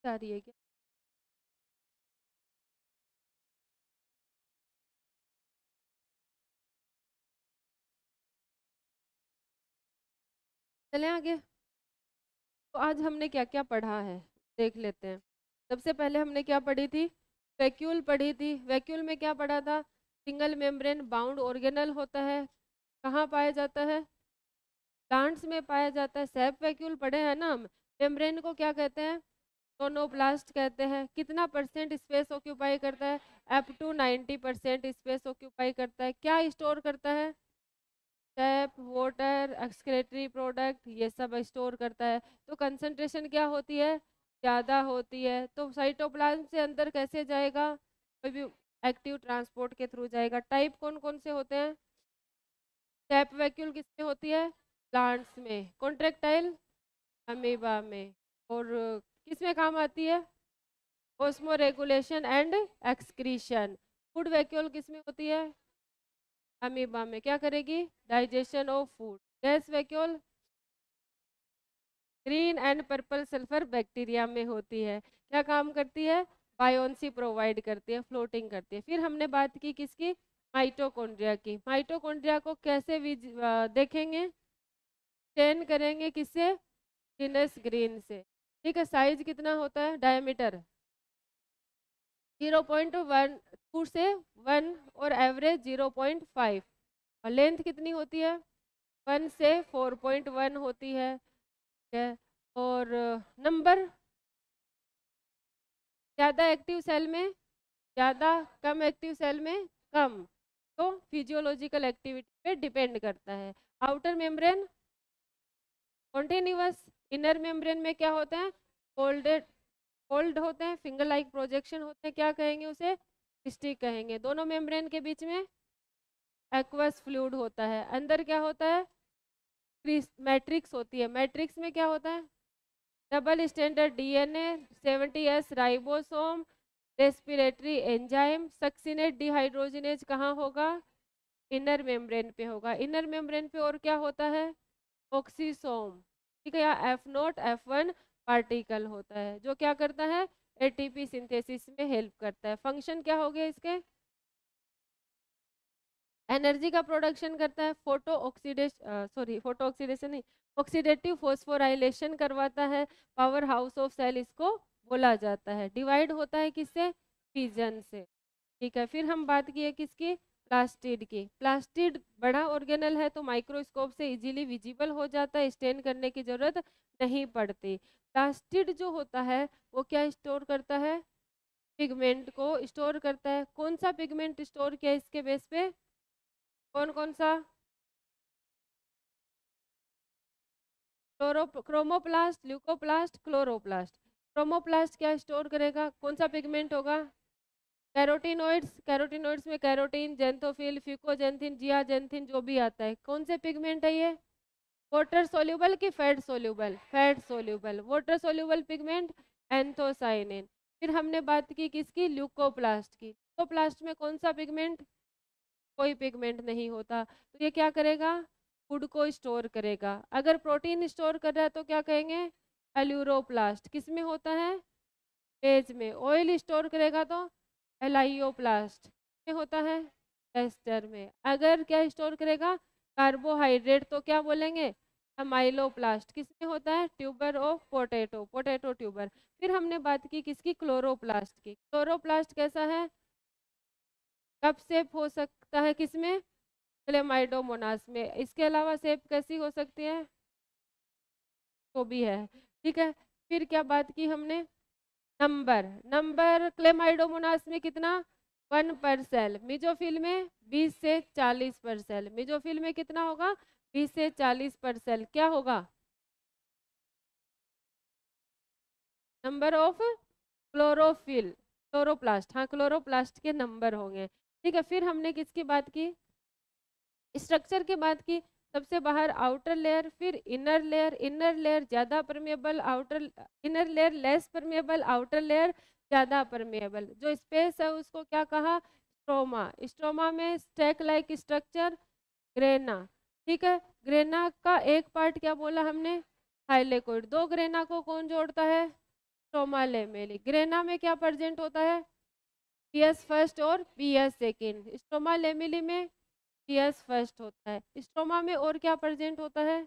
आ रही है क्या? चलें आगे। तो आज हमने क्या क्या पढ़ा है देख लेते हैं। सबसे पहले हमने क्या पढ़ी थी, वैक्यूल पढ़ी थी। वैक्यूल में क्या पढ़ा था, सिंगल मेम्ब्रेन बाउंड ऑर्गेनल होता है, कहाँ पाया जाता है, प्लांट्स में पाया जाता है। सेप वैक्यूल पढ़े हैं ना हम। मेम्ब्रेन को क्या कहते हैं, टोनोप्लास्ट कहते हैं। कितना परसेंट स्पेस ऑक्यूपाई करता है, अप टू 90% स्पेस ऑक्यूपाई करता है। क्या स्टोर करता है, सैप, वाटर, एक्सक्रेटरी प्रोडक्ट, ये सब स्टोर करता है। तो कंसंट्रेशन क्या होती है, ज़्यादा होती है। तो साइटोप्लाज्म से अंदर कैसे जाएगा, कोई भी एक्टिव ट्रांसपोर्ट के थ्रू जाएगा। टाइप कौन कौन से होते हैं, सैप वैक्यूल किसमें होती है, प्लांट्स में। कॉन्ट्रेक्टाइल अमीबा में। और किस में काम आती है, osmo regulation and excretion. Food vacuole किस में होती है, अमीबा में। क्या करेगी, digestion of food. Gas vacuole green and purple sulphur bacteria में होती है। क्या काम करती है, बायोन्सी प्रोवाइड करती है, फ्लोटिंग करती है। फिर हमने बात की किसकी, माइटोकॉन्ड्रिया की। माइटोकॉन्ड्रिया को कैसे देखेंगे, स्टेन करेंगे किससे, जिनस ग्रीन से। ठीक है, साइज कितना होता है, डायमीटर 0.12 से 1 और एवरेज 0.5। और लेंथ कितनी होती है, 1 से 4.1 होती है। ठीक है, और नंबर ज़्यादा एक्टिव सेल में ज़्यादा, कम एक्टिव सेल में कम। तो फिजियोलॉजिकल एक्टिविटी पे डिपेंड करता है। Outer membrane continuous, inner membrane में क्या होते हैं, फोल्डेड, फोल्ड होते हैं, फिंगर लाइक प्रोजेक्शन होते हैं। क्या कहेंगे उसे, स्टिक कहेंगे। दोनों मेम्ब्रेन के बीच में एक्वस फ्लूइड होता है। अंदर क्या होता है, मैट्रिक्स होती है। मैट्रिक्स में क्या होता है, double standard DNA, 70S ribosome, respiratory enzyme. Succinate dehydrogenase कहाँ होगा, इनर मेम्ब्रेन पे होगा। इनर मेम्ब्रेन पे और क्या होता है, ऑक्सीसोम। ठीक है, यहाँ F0 F1 पार्टिकल होता है जो क्या करता है, एटीपी सिंथेसिस में हेल्प करता है। फंक्शन क्या हो गया इसके, एनर्जी का प्रोडक्शन करता है, फोटो ऑक्सीडेशन नहीं, ऑक्सीडेटिव फोस्फोराइलेशन करवाता है, पावर हाउस ऑफ सेल इसको बोला जाता है। डिवाइड होता है किससे? फिजन से। ठीक है, फिर हम बात किए किसकी? प्लास्टिड की। प्लास्टिड बड़ा ऑर्गेनल है तो माइक्रोस्कोप से इजीली विजिबल हो जाता है, स्टेन करने की जरूरत नहीं पड़ती। प्लास्टिड जो होता है वो क्या स्टोर करता है? पिगमेंट को स्टोर करता है। कौन सा पिगमेंट स्टोर किया इसके बेस पे? कौन कौन सा? Chromoplast, leucoplast, chloroplast. क्रोमोप्लास्ट क्या स्टोर करेगा? कौन सा पिगमेंट होगा? कैरोटीनोइड्स। कैरोटीनोइड्स में कैरोटीन, जेंथोफिल, फ्यूकोजेंथिन, जियाजेंथिन जो भी आता है। कौन से पिगमेंट है ये? वाटर सोल्यूबल की fat soluble? Fat soluble. Water soluble pigment anthocyanin. फिर हमने बात की किसकी? ल्यूकोप्लास्ट की। ल्यूकोप्लास्ट में कौन सा पिगमेंट? कोई पिगमेंट नहीं होता। तो ये क्या करेगा? फूड को स्टोर करेगा। अगर प्रोटीन स्टोर कर रहा है तो क्या कहेंगे? एल्यूरोप्लास्ट। किस में होता है? पेज में। ऑयल स्टोर करेगा तो एलाइयोप्लास्ट में होता है, एस्टर में। अगर क्या स्टोर करेगा? कार्बोहाइड्रेट तो क्या बोलेंगे? अमाइलोप्लास्ट। किस में होता है? Tuber of potato, potato tuber. फिर हमने बात की किसकी? क्लोरोप्लास्ट की। क्लोरोप्लास्ट कैसा है? कब शेप हो सकता है? किसमें? क्लेमाइडोमोनास में। इसके अलावा शेप कैसी हो सकती है? तो भी है। ठीक है, फिर क्या बात की हमने? नंबर। नंबर क्लेमाइडोमोनास में कितना? 1 पर सेल। मिजोफिल में 20 से 40 पर सेल। मिजोफिल में कितना होगा? 20 से 40 पर सेल। क्या होगा? Number of chlorophyll, chloroplast. हाँ, क्लोरोप्लास्ट के नंबर होंगे। ठीक है, फिर हमने किसकी बात की? स्ट्रक्चर की बात की। सबसे बाहर आउटर लेयर, फिर इनर लेयर। इनर लेयर ज़्यादा permeable, outer inner layer less permeable, outer layer ज़्यादा परमेबल। जो स्पेस है उसको क्या कहा? स्ट्रोमा। स्ट्रोमा में स्टैक लाइक स्ट्रक्चर, ग्रेना। ठीक है, ग्रेना का एक पार्ट क्या बोला हमने? थाइलेकोइड। दो ग्रेना को कौन जोड़ता है? स्ट्रोमा लेमेली। ग्रेना में क्या प्रेजेंट होता है? पीएस फर्स्ट और पीएस सेकेंड। स्ट्रोमा लेमेली में पीएस फर्स्ट होता है। स्ट्रोमा में और क्या प्रेजेंट होता है?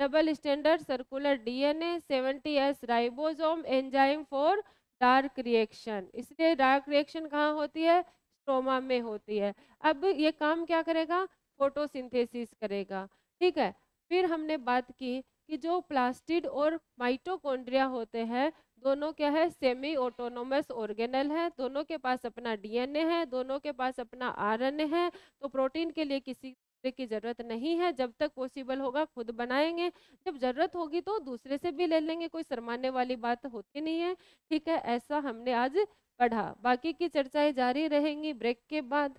Double standard circular DNA, 70S ribosome, enzyme for dark reaction. इसलिए डार्क रिएक्शन कहाँ होती है? स्ट्रोमा में होती है। अब ये काम क्या करेगा? फोटोसिंथेसिस करेगा। ठीक है, फिर हमने बात की कि जो प्लास्टिड और माइटोकॉन्ड्रिया होते हैं दोनों क्या है? सेमी ऑटोनोमस ऑर्गेनल है। दोनों के पास अपना डीएनए है, दोनों के पास अपना आरएनए है। तो प्रोटीन के लिए किसी की जरूरत नहीं है। जब तक पॉसिबल होगा खुद बनाएंगे, जब जरूरत होगी तो दूसरे से भी ले लेंगे, कोई शर्माने वाली बात होती नहीं है। ठीक है, ऐसा हमने आज पढ़ा। बाकी की चर्चाएं जारी रहेंगी ब्रेक के बाद।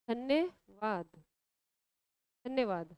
धन्यवाद। धन्यवाद।